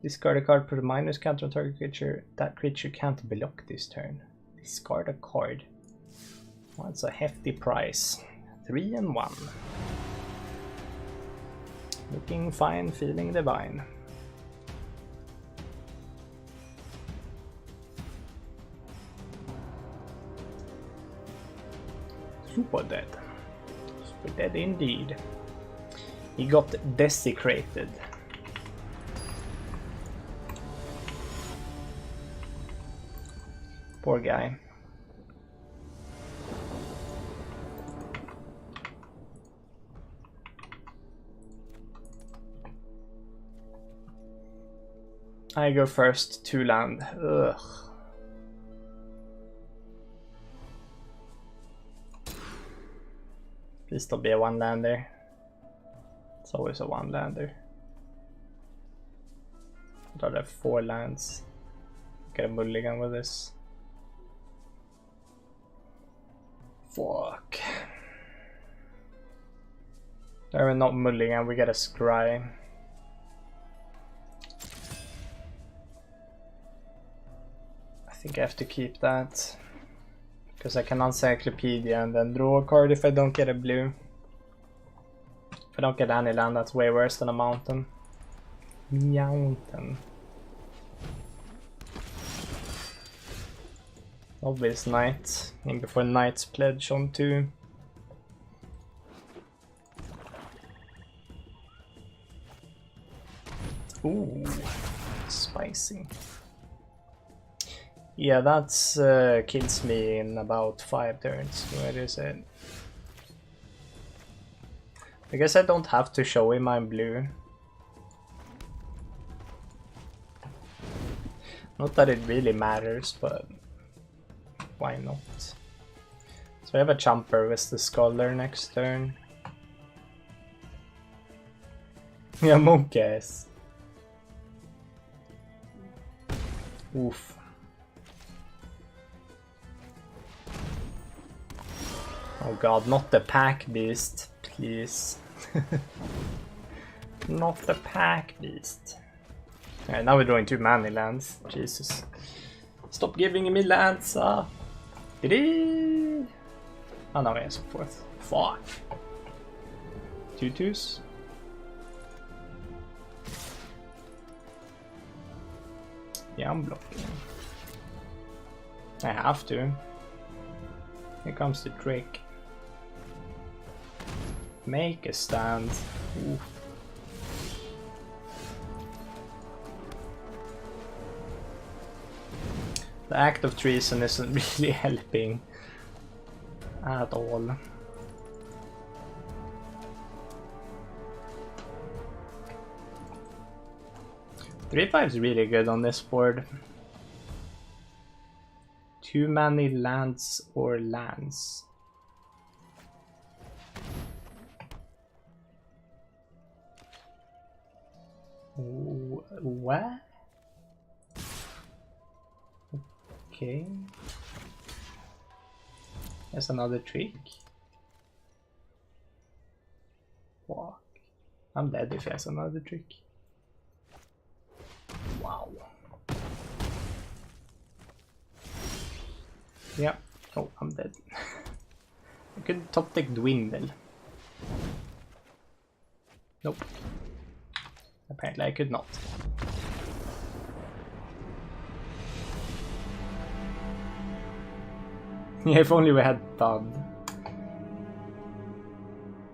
Discard a card, put a minus counter on target creature. That creature can't block this turn. Discard a card. Well, that's a hefty price. 3 and 1. Looking fine, feeling divine. Super dead. Super dead indeed. He got desecrated. Poor guy. I go first, 2 land. Ugh. Please still be a 1-lander. It's always a 1-lander. I'd rather have 4 lands. Get a mulligan with this. Fuck. We're not mulligan, we get a scry. I think I have to keep that. Because I can encyclopedia and then draw a card if I don't get a blue. If I don't get any land, that's way worse than a mountain. Mountain. Obvious knight. In before knight's pledge on 2. Ooh, spicy. Yeah, that's kills me in about 5 turns. Where is it? I guess I don't have to show him I'm blue. Not that it really matters, but why not? So I have a Chumper with the Scholar next turn. Yeah, monkeys. Oof. Oh god, not the pack beast, please. Not the pack beast. Alright, now we're drawing 2 mana lands. Jesus. Stop giving me lands, ah. Oh no, yeah, so forth. Fuck. 2/2s. Yeah, I'm blocking. I have to. Here comes the trick. Make a stand. Oof. The act of treason isn't really helping at all. Three five's really good on this board. Too many lands or lands. What? Okay. That's another trick. Fuck. I'm dead if he has another trick. Wow. Yeah. Oh, I'm dead. I could top deck Dwindle. Nope. Apparently I could not. Yeah, if only we had Thud.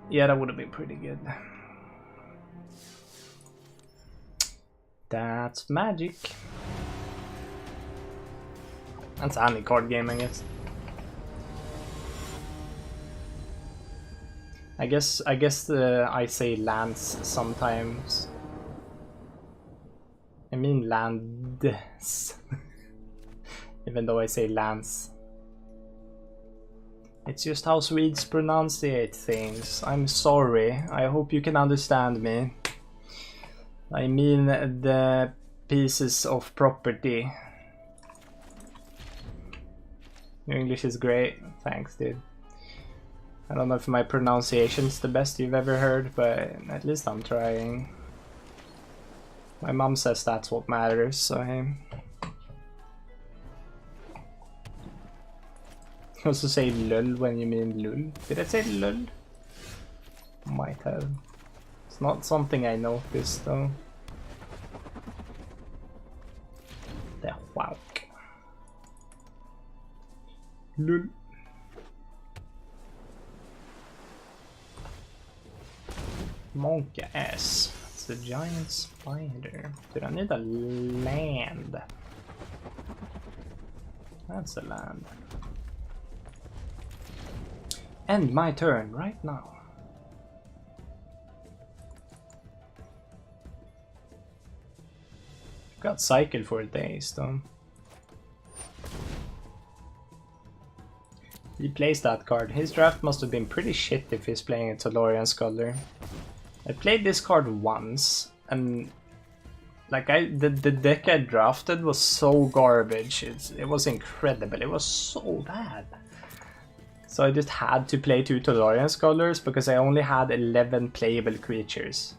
Yeah, that would have been pretty good. That's magic. That's any card game, I guess. I guess I say lands sometimes. I mean lands. Even though I say lands. It's just how Swedes pronunciate things. I'm sorry. I hope you can understand me. I mean the pieces of property. Your English is great. Thanks, dude. I don't know if my pronunciation's the best you've ever heard, but at least I'm trying. My mom says that's what matters, so hey. You also say lul when you mean lul. Did I say lul? Might have. It's not something I noticed though. The wow. Lul. Monkey ass. It's a giant spider. Dude, I need a land. That's a land. End my turn right now. Got cycle for days though. He plays that card. His draft must have been pretty shit if he's playing a Tolorian Scholar. I played this card once, and like the deck I drafted was so garbage. It was incredible. It was so bad. So I just had to play 2 Tolorian Scholars because I only had 11 playable creatures.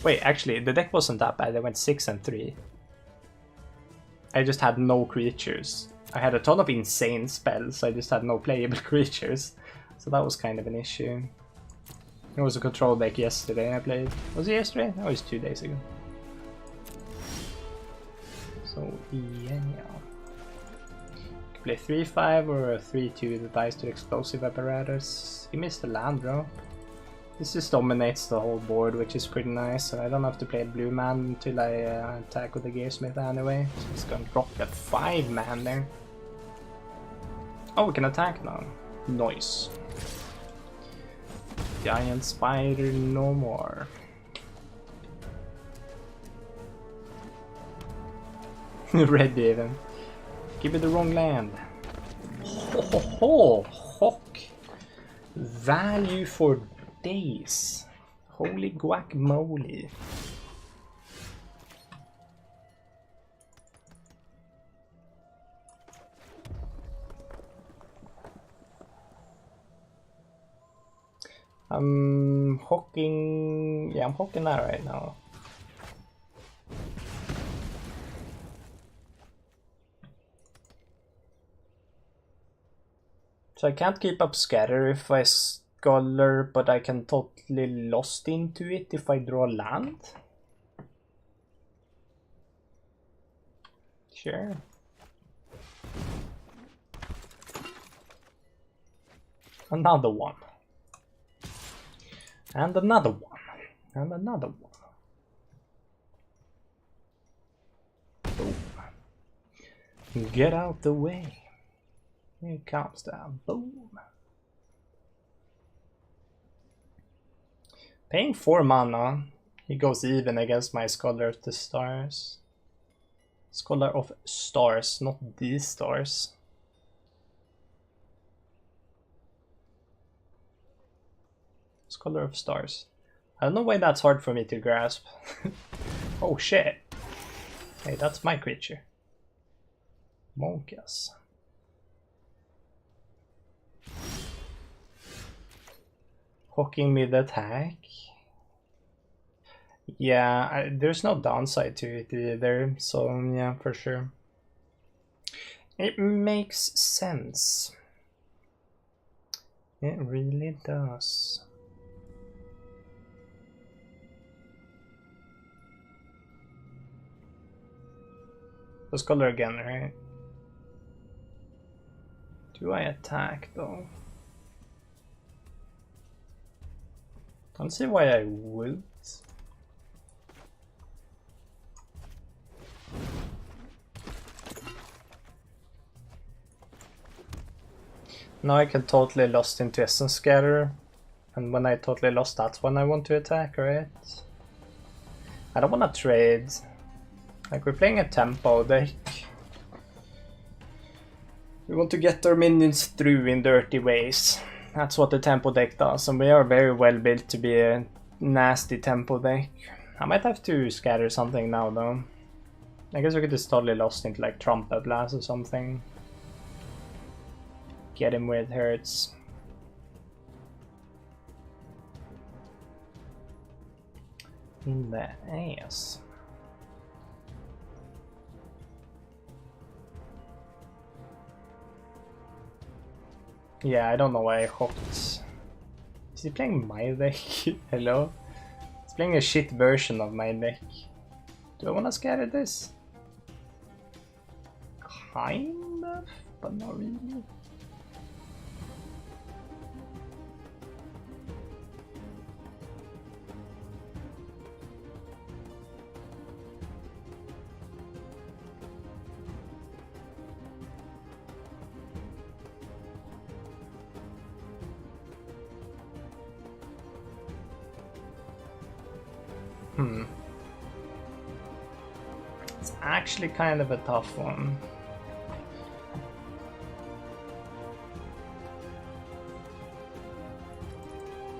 Wait, actually, the deck wasn't that bad. I went 6 and 3. I just had no creatures. I had a ton of insane spells. I just had no playable creatures. So that was kind of an issue. It was a control deck yesterday I played. Was it yesterday? No, it was 2 days ago. So, yeah. Play 3-5 or a 3-2 that dies to explosive apparatus. He missed the land drop. This just dominates the whole board, which is pretty nice. So I don't have to play a blue man until I attack with the Gearsmith anyway. So it's gonna drop that 5 man there. Oh, we can attack now. Nice. Giant spider no more. Red even. Give me the wrong land. Ho ho ho! Hawk! Value for days. Holy guacamole. I'm hawking. Yeah, I'm hawking that right now. So I can't keep up scatter if I scholar, but I can totally lost into it if I draw land. Sure. Another one. And another one. And another one. Boom. Get out the way. Here comes down. Boom. Paying 4 mana. He goes even against my Scholar of the Stars. Scholar of Stars, not these stars. Scholar of Stars. I don't know why that's hard for me to grasp. Oh shit. Hey, that's my creature. Monkas. Hawking mid-attack. Yeah, there's no downside to it either, so yeah, for sure. It makes sense. It really does. Let's color again, right? Do I attack though? Don't see why I would. Now I can totally lost into Essence Scatter, and when I totally lost, that's when I want to attack, right? I don't want to trade. Like, we're playing a tempo deck. We want to get our minions through in dirty ways. That's what the tempo deck does, and we are very well built to be a nasty tempo deck. I might have to scatter something now though. I guess we could just totally lost into like Trumpet Blast or something. Get him where it hurts. In the ass. Yeah, I don't know why I hooked. Is he playing my deck? Hello? He's playing a shit version of my deck. Do I want to scatter this? Kind of, but not really. It's actually kind of a tough one.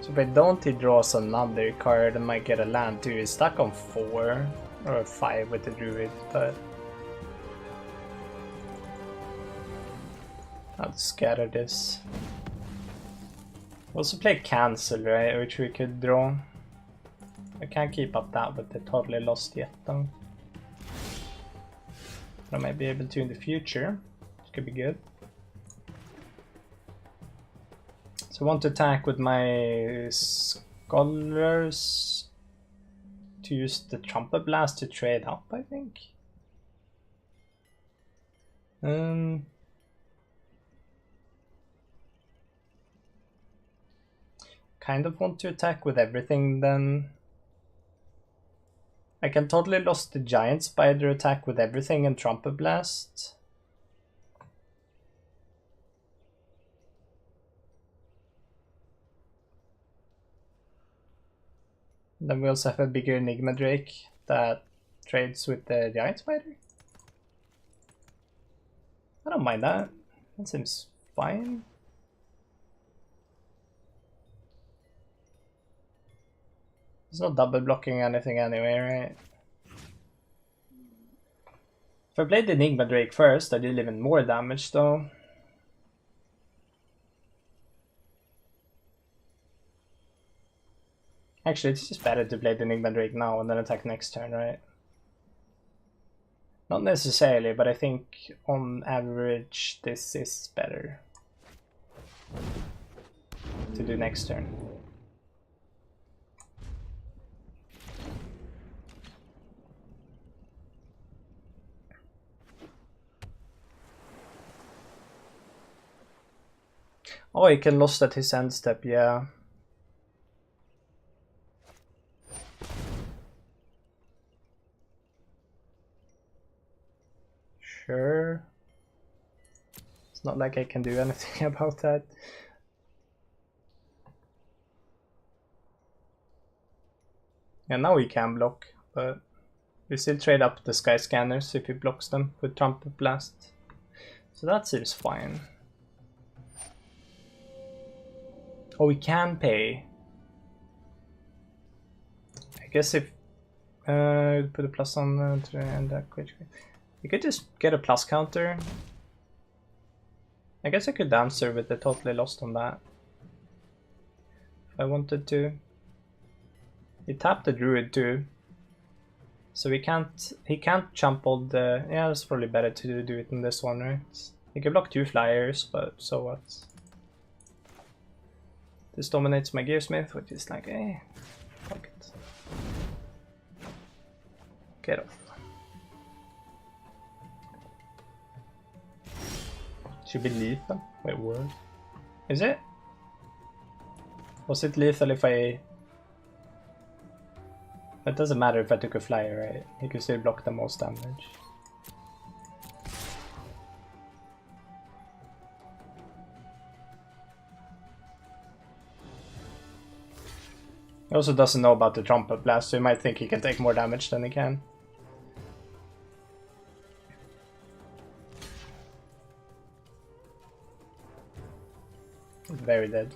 So if I don't, he draws another card and might get a land too. He's stuck on 4 or 5 with the druid, but I'll scatter this. Also play cancel, right? Which we could draw. I can't keep up that with the totally lost yet though. But I might be able to in the future. Which could be good. So I want to attack with my scholars to use the trumpet blast to trade up, I think. Kind of want to attack with everything then. I can totally lost the giant spider attack with everything and trumpet blast. Then we also have a bigger Enigma Drake that trades with the giant spider. I don't mind that. That seems fine. It's not double blocking anything anyway, right? If I played the Enigma Drake first, I did even more damage though. Actually, it's just better to play the Enigma Drake now and then attack next turn, right? Not necessarily, but I think on average this is better to do next turn. Oh, he can lost at his end step, yeah. Sure. It's not like I can do anything about that. Yeah, now he can block, but we still trade up the Sky Scanners if he blocks them with Trumpet Blast. So that seems fine. Oh, we can pay. I guess if put a plus on to end that quick. You could just get a plus counter. I guess I could answer with the totally lost on that. If I wanted to. He tapped the druid too. So he can't jump all the... Yeah, it's probably better to do it in this one, right? He can block 2 flyers, but so what? This dominates my Gearsmith, which is like, eh, fuck it. Get off. Should be lethal. Wait, what? Is it? Was it lethal if I... It doesn't matter if I took a flyer, right? He could still block the most damage. He also doesn't know about the Trumpet Blast, so he might think he can take more damage than he can. He's very dead.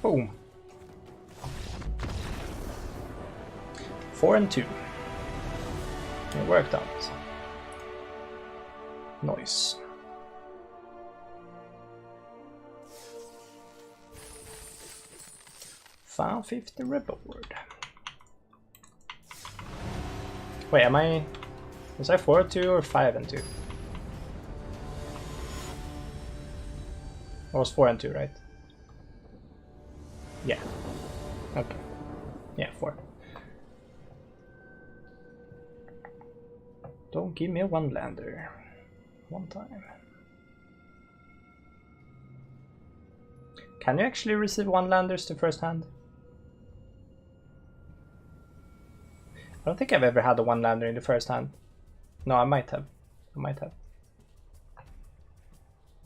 Boom. 4 and 2. It worked out. Nice. $550 reward. Wait, am I Was I 4-2 or 5-2? I was 4-2, right? Yeah. Okay. Yeah, 4. Don't give me a one-lander. One time. Can you actually receive one-landers to first hand? I don't think I've ever had a one-lander in the first hand. No, I might have.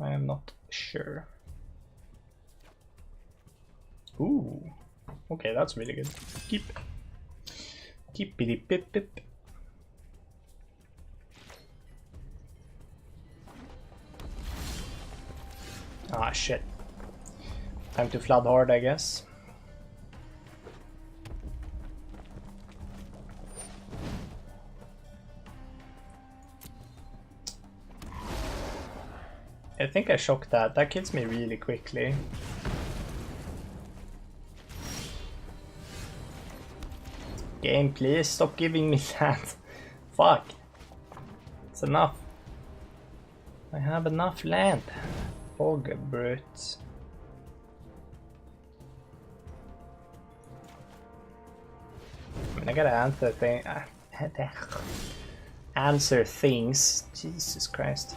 I am not sure. Ooh. Okay, that's really good. Keep-itty-pip-pip. Ah, shit. Time to flood hard, I guess. I think I shocked that. That kills me really quickly. Game, please stop giving me that. Fuck. It's enough. I have enough land. Bog brute. I mean, I gotta answer things. Jesus Christ.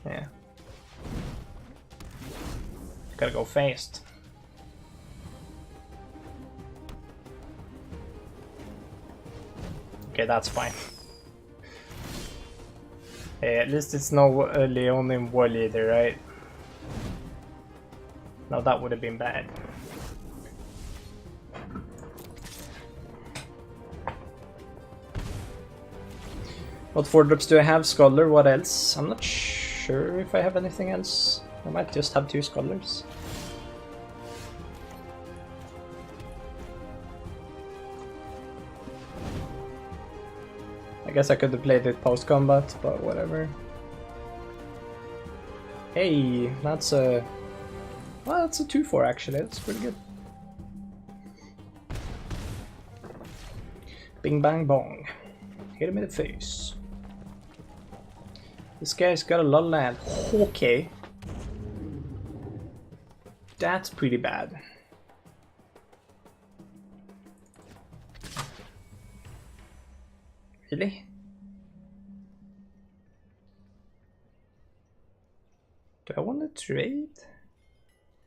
Yeah. Gotta go fast. Okay, that's fine. Hey, at least it's no Leonin War Leader, right? No, that would have been bad. What 4-drops do I have? Scholar, what else? I'm not sure if I have anything else. I might just have 2 scholars. I guess I could have played it post-combat, but whatever. Hey, that's a... Well, that's a 2-4 actually, that's pretty good. Bing bang bong. Hit him in the face. This guy's got a lot of land. Okay. That's pretty bad. Really? Do I want to trade?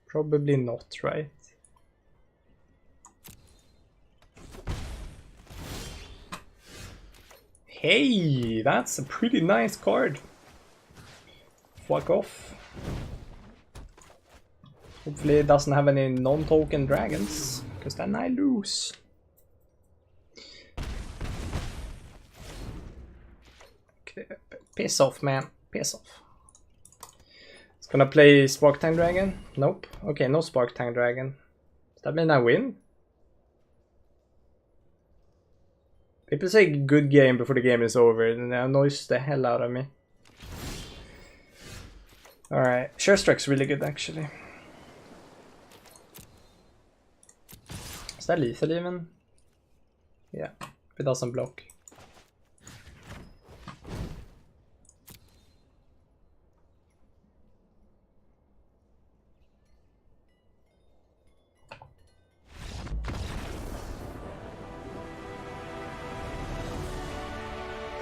Probably not, right? Hey, that's a pretty nice card. Fuck off. Hopefully it doesn't have any non-token dragons, because then I lose. Okay, piss off, man. Piss off. It's gonna play Spark Tank Dragon? Nope. Okay, no Spark Tank Dragon. Does that mean I win? People say good game before the game is over, and that annoys the hell out of me. Alright, Sure Strike's really good actually. Is that lethal even? Yeah, if it doesn't block.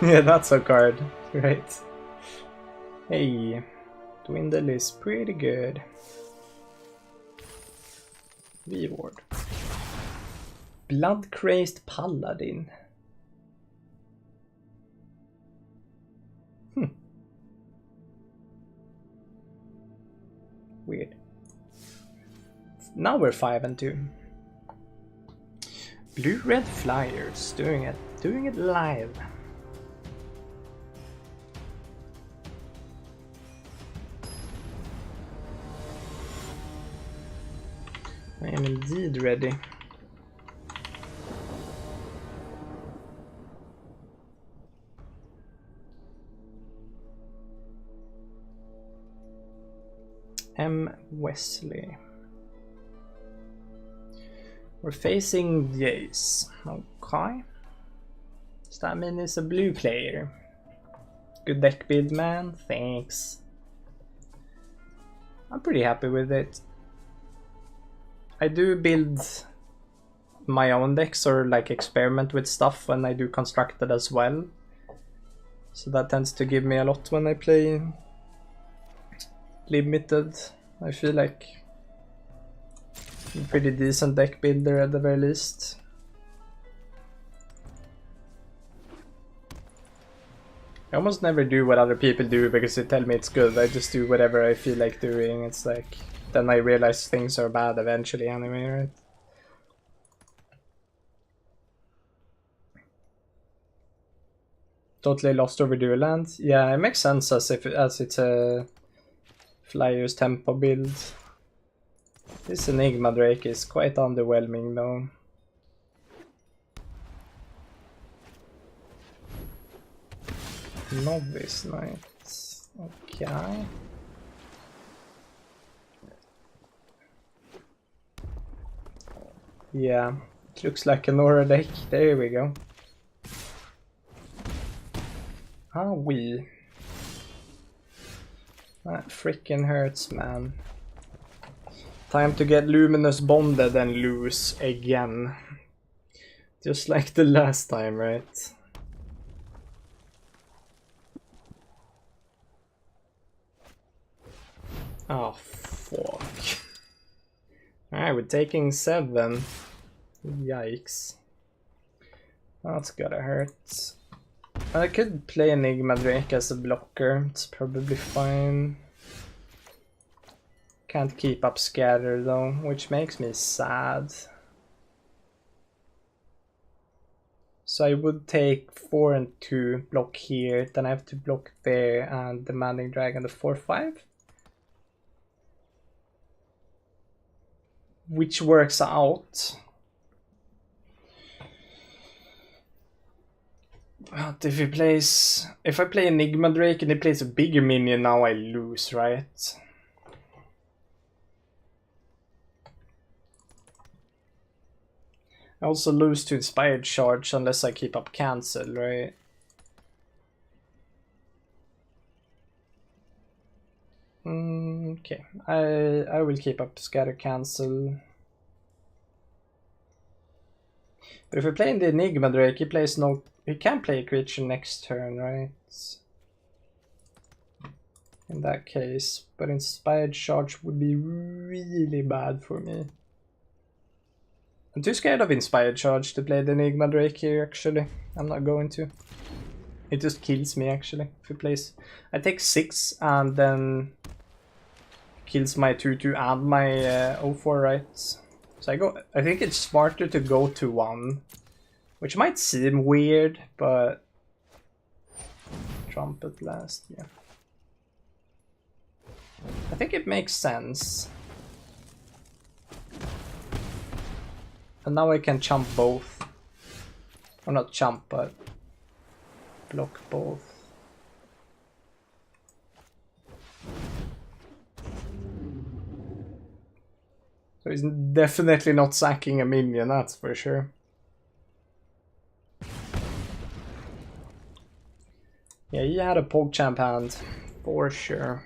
Yeah, that's a card, right? Hey, Dwindle is pretty good. Reward. Blood-crazed Paladin. Weird. Now we're 5-2. Blue-red Fliers, doing it live. I am indeed ready. M. Wesley. We're facing Jace. Okay. Does that mean it's a blue player? Good deck build, man. Thanks. I'm pretty happy with it. I do build my own decks or like experiment with stuff when I do constructed as well. So that tends to give me a lot when I play limited. I feel like I'm a pretty decent deck builder at the very least. I almost never do what other people do because they tell me it's good. I just do whatever I feel like doing. It's like, then I realize things are bad eventually anyway, right? Totally lost over dual land. Yeah, it makes sense as it's a Fliers tempo build. This Enigma Drake is quite underwhelming though. Novice Knight. Okay. Yeah, it looks like an aura deck. There we go. Ah, we. That freaking hurts, man. Time to get Luminous bonded and lose again. Just like the last time, right? Oh, fuck. Alright, we're taking 7. Yikes. That's gotta hurt. I could play Enigma Drake as a blocker. It's probably fine. Can't keep up Scatter though, which makes me sad. So I would take 4 and 2 block here, then I have to block there and Demanding Dragon the 4/5. Which works out. But if I play Enigma Drake and he plays a bigger minion, now I lose, right? I also lose to Inspired Charge unless I keep up Cancel, right? Okay, I will keep up Scatter Cancel. But if we play in the Enigma Drake, he can play a creature next turn, right? In that case, but Inspired Charge would be really bad for me. I'm too scared of Inspired Charge to play the Enigma Drake here, actually. I'm not going to. It just kills me, actually, if he plays. I take 6 and then kills my 2/2 and my 0/4, right? So I think it's smarter to go to 1, which might seem weird, but Trumpet Blast, yeah. I think it makes sense. And now I can chump both. Or not chump, but block both. So he's definitely not sacking a minion, that's for sure. Yeah, he had a PogChamp hand, for sure.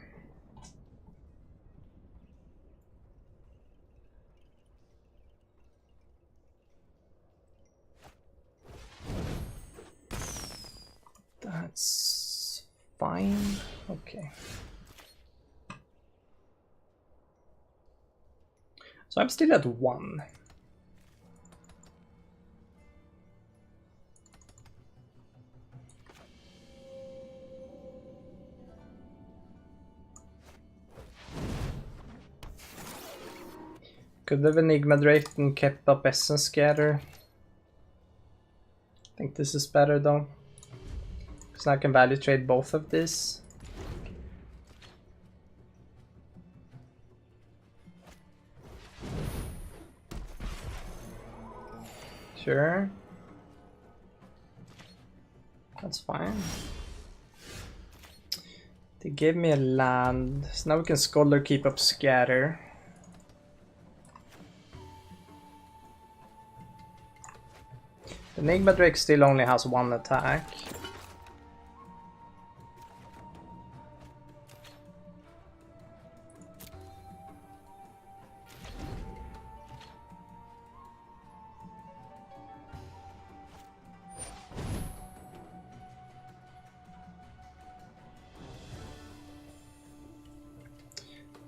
That's fine. Okay. So I'm still at 1. Could have Enigma Drake and kept up Essence Scatter. I think this is better though. Because now I can value trade both of these. Sure. That's fine. They gave me a land. So now we can Scholar keep up Scatter. The Enigma Drake still only has one attack.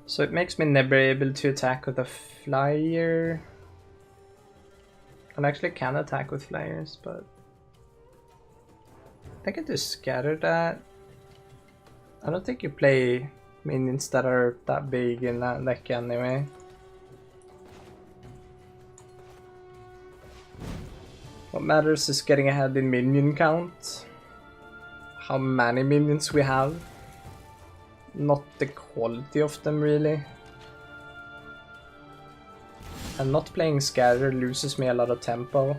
So it makes me never able to attack with a flyer. I actually can attack with flyers, but I think I just scatter that. I don't think you play minions that are that big in that deck anyway. What matters is getting ahead in minion count. How many minions we have. Not the quality of them really. And not playing scatter loses me a lot of tempo,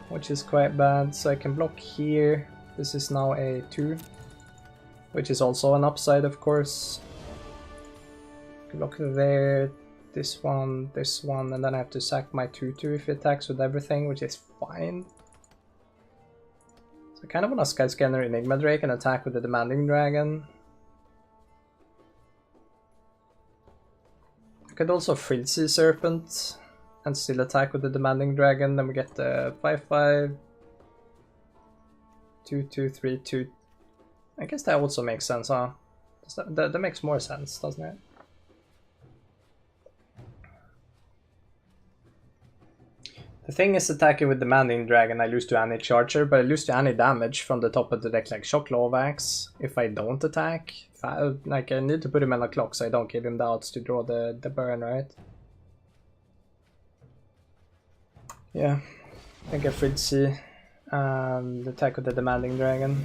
which is quite bad. So I can block here. This is now a 2, which is also an upside of course. Block there, this one, and then I have to sack my 2/2 if it attacks with everything, which is fine. So I kind of want to Skyscanner Enigma Drake and attack with the Demanding Dragon. I could also Frenzy Serpent and still attack with the Demanding Dragon, then we get the 5/5, 2/2, 3/2. I guess that also makes sense, huh? That makes more sense, doesn't it? The thing is, attacking with Demanding Dragon, I lose to any charger, but I lose to any damage from the top of the deck, like Shock Lovax, if I don't attack. I need to put him on a clock so I don't give him the outs to draw the burn, right? Yeah, I think I Fritzy and attack with the Demanding Dragon.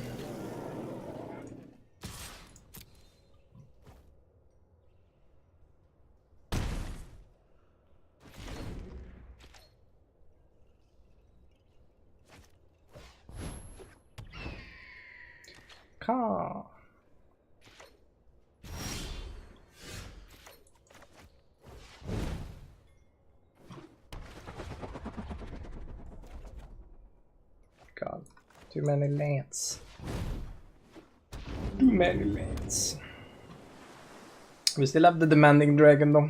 God, too many lands. Too many lands. We still have the Demanding Dragon though.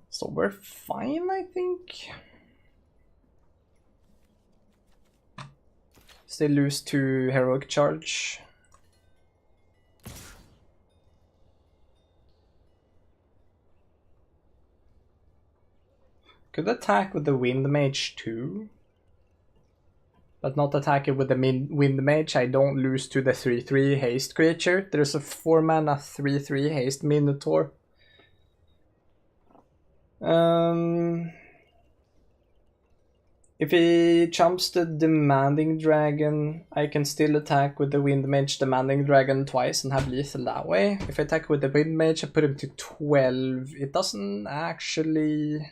So we're fine, I think. Still lose to Heroic Charge. Could attack with the Wind Mage too, but not attack it with the Wind Mage. I don't lose to the 3/3 haste creature. There's a 4-mana 3/3 haste Minotaur. If he jumps the Demanding Dragon, I can still attack with the Wind Mage Demanding Dragon twice and have lethal that way. If I attack with the Wind Mage, I put him to 12. It doesn't actually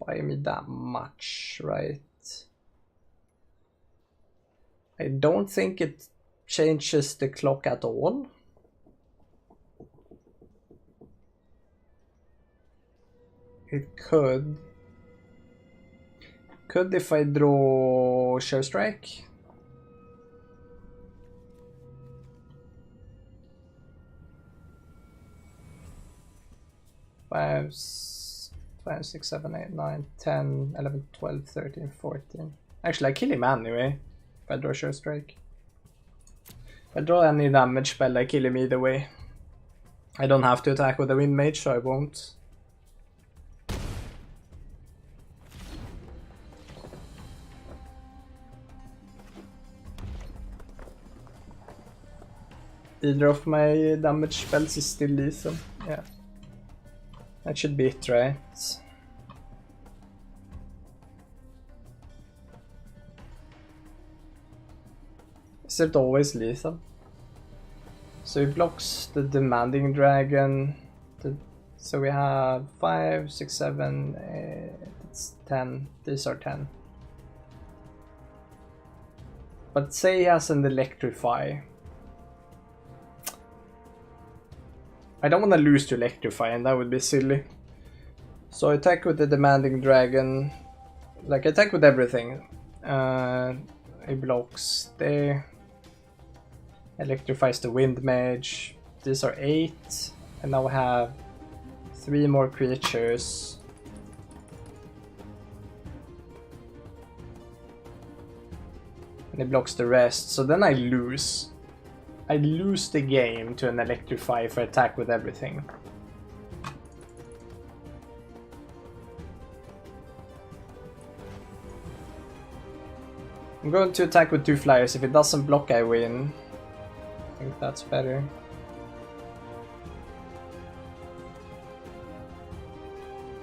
buy me that much, right? I don't think it changes the clock at all. It could. Could if I draw Sure Strike. Five, 6, 7, 8, 9, 10, 11, 12, 13, 14. Actually, I kill him anyway if I draw Sure Strike. If I draw any damage spell, I kill him either way. I don't have to attack with a Wind Mage, so I won't. Either of my damage spells is still lethal. Yeah. That should be it, right? Is it always lethal? So he blocks the Demanding Dragon. So we have 5, 6, 7, 8, it's 10. These are 10. But say he has an Electrify. I don't want to lose to Electrify, and that would be silly. So attack with the demanding dragon. Like attack with everything. It blocks there. Electrifies the wind mage. These are 8. And now we have 3 more creatures. And it blocks the rest. So then I lose. I lose the game to an electrify for attack with everything. I'm going to attack with 2 flyers. If it doesn't block, I win. I think that's better.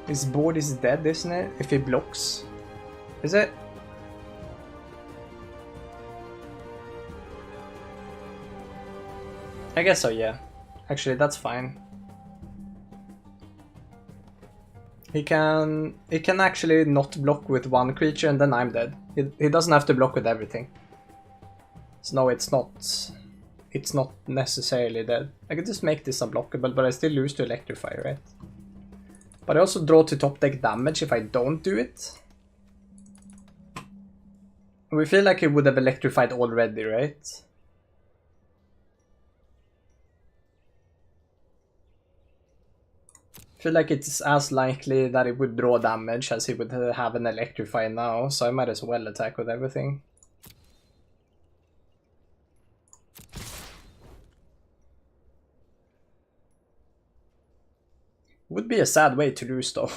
His board is dead, isn't it? If he blocks. Is it? I guess so, yeah. Actually, that's fine. He can actually not block with 1 creature and then I'm dead. He doesn't have to block with everything. So no, it's not necessarily dead. I could just make this unblockable, but I still lose to electrify, right? But I also draw to top deck damage if I don't do it. We feel like he would have electrified already, right? I feel like it's as likely that it would draw damage as he would have an electrify now, so I might as well attack with everything. Would be a sad way to lose though.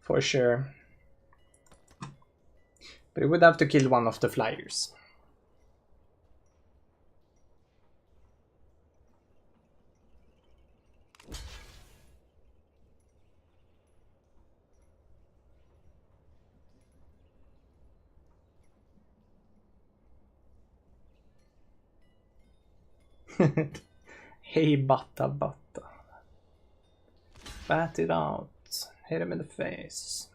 For sure. But it would have to kill one of the flyers. Hey, Batta. Bat it out. Hit him in the face.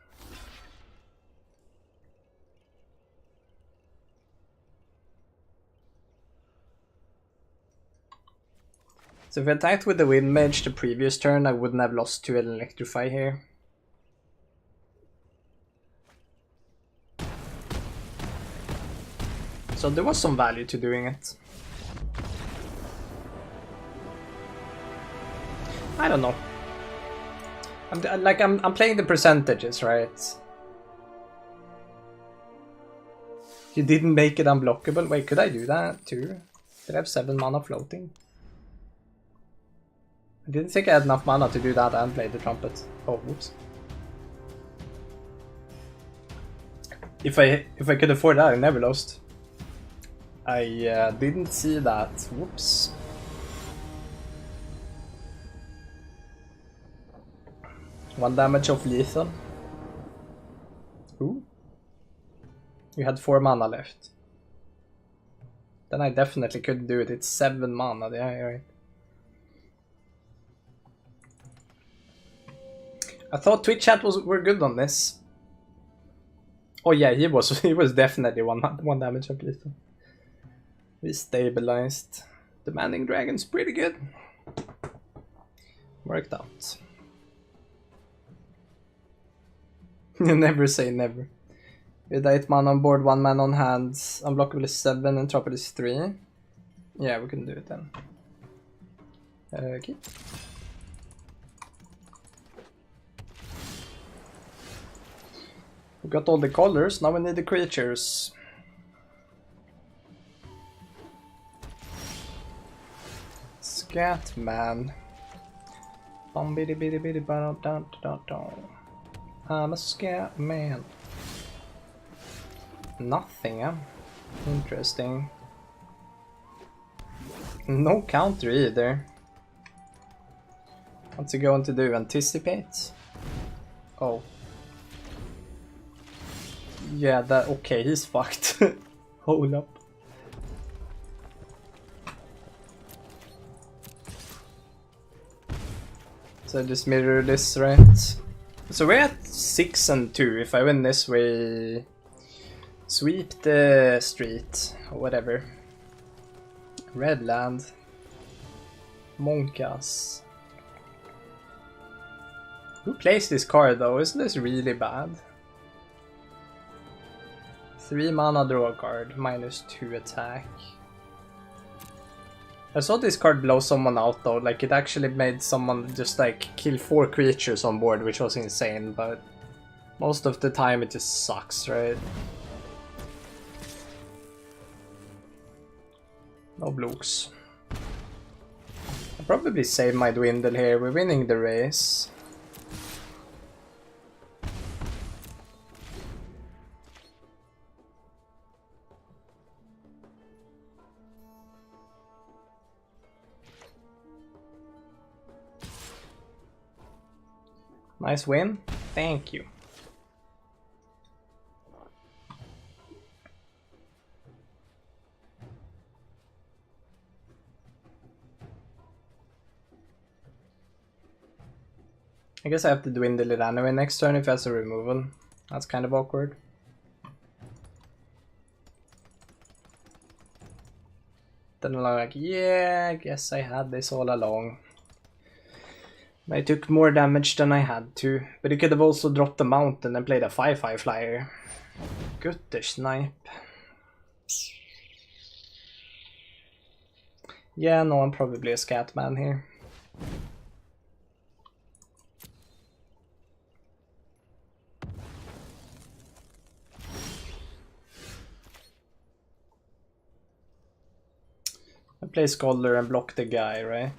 So if I attacked with the wind mage the previous turn, I wouldn't have lost to an electrify here. So there was some value to doing it. I don't know. I'm playing the percentages, right? You didn't make it unblockable. Wait, could I do that too? Did I have 7 mana floating? I didn't think I had enough mana to do that and play the trumpet. Oh, whoops. If I could afford that, I never lost. I didn't see that. Whoops. One damage of lethal. Ooh. You had 4 mana left. Then I definitely couldn't do it. It's 7 mana. Yeah, you're right. I thought Twitch chat were good on this. Oh yeah, he was definitely one damage of lethal. We stabilized. Demanding Dragon's pretty good. Worked out. You never say never. With 8 mana on board, 1 man on hand, unblockable is 7, and Entropy is 3. Yeah, we can do it then. Okay. We got all the colors, now we need the creatures. Scat man. I'm a scat man. Nothing, huh? Interesting. No counter either. What's he going to do? Anticipate? Oh. Yeah, that. Okay, he's fucked. Hold up. So just mirror this, right? So we're at 6 and 2. If I win this, we sweep the street or whatever. Red land. Monkas. Who plays this card though? Isn't this really bad? 3 mana draw card, -2 attack. I saw this card blow someone out though, like it actually made someone just like kill 4 creatures on board, which was insane, but most of the time it just sucks, right? No blues. I'll probably save my dwindle here, we're winning the race. Nice win. Thank you. I guess I have to dwindle it anyway next turn if that's a removal. That's kind of awkward. Then I'm like, yeah, I guess I had this all along. I took more damage than I had to, but it could have also dropped the mountain and played a 5/5 flyer. Gutter snipe. Yeah, no, I'm probably a scat man here. I play Scholar and block the guy, right?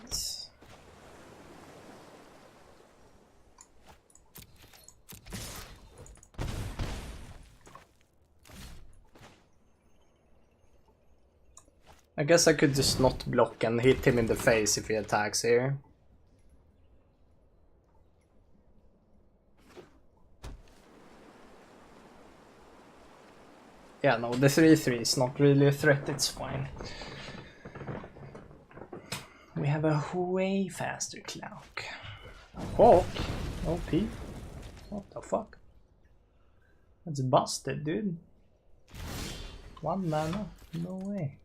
I guess I could just not block and hit him in the face if he attacks here. Yeah, no, the 3/3 is not really a threat, it's fine. We have a way faster clock. Hawk? OP? What the fuck? That's busted, dude. 1 mana? No way.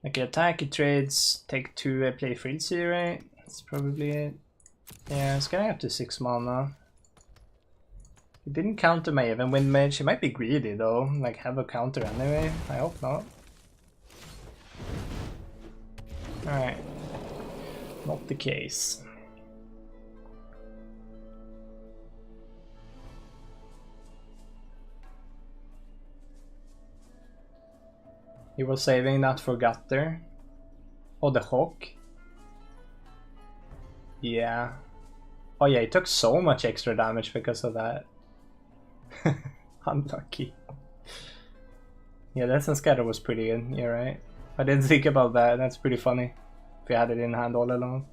Okay, attack, it trades, take 2, I play Frenzy, right? That's probably it. Yeah, it's getting up to 6 mana. He didn't counter my even wind mage. He might be greedy though, like have a counter anyway. I hope not. Alright. Not the case. He was saving that for Gutter. Oh, the Hawk. Yeah. Oh yeah, he took so much extra damage because of that. Unlucky. Yeah, that Scatter was pretty good, you're right. I didn't think about that, that's pretty funny. If you had it in hand all along.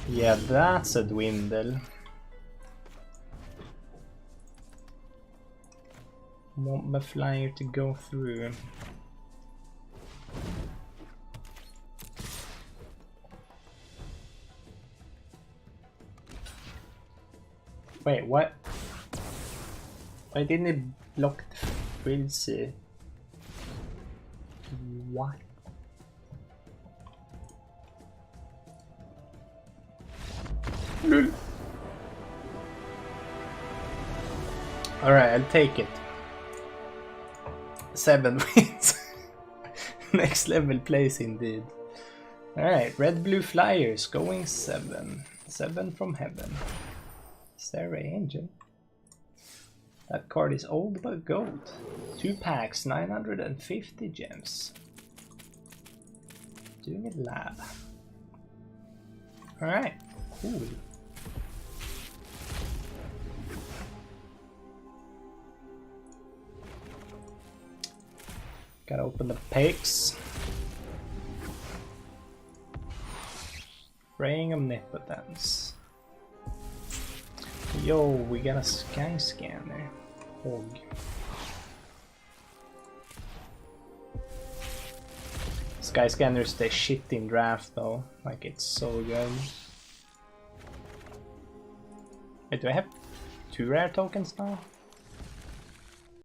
Yeah, that's a dwindle. Want my flyer to go through. Wait, what? Why didn't it block the frenzy? What? Alright, I'll take it. 7 wins. Next level plays indeed. Alright, red blue flyers going 7. 7 from heaven. Is there an angel? That card is old but gold. 2 packs, 950 gems. Doing it lab. Alright, cool. Gotta open the packs. Praying Omnipotence. Yo, we got a sky scanner. Hog. Skyscanner's the shit in draft though. Like, it's so good. Wait, do I have 2 rare tokens now?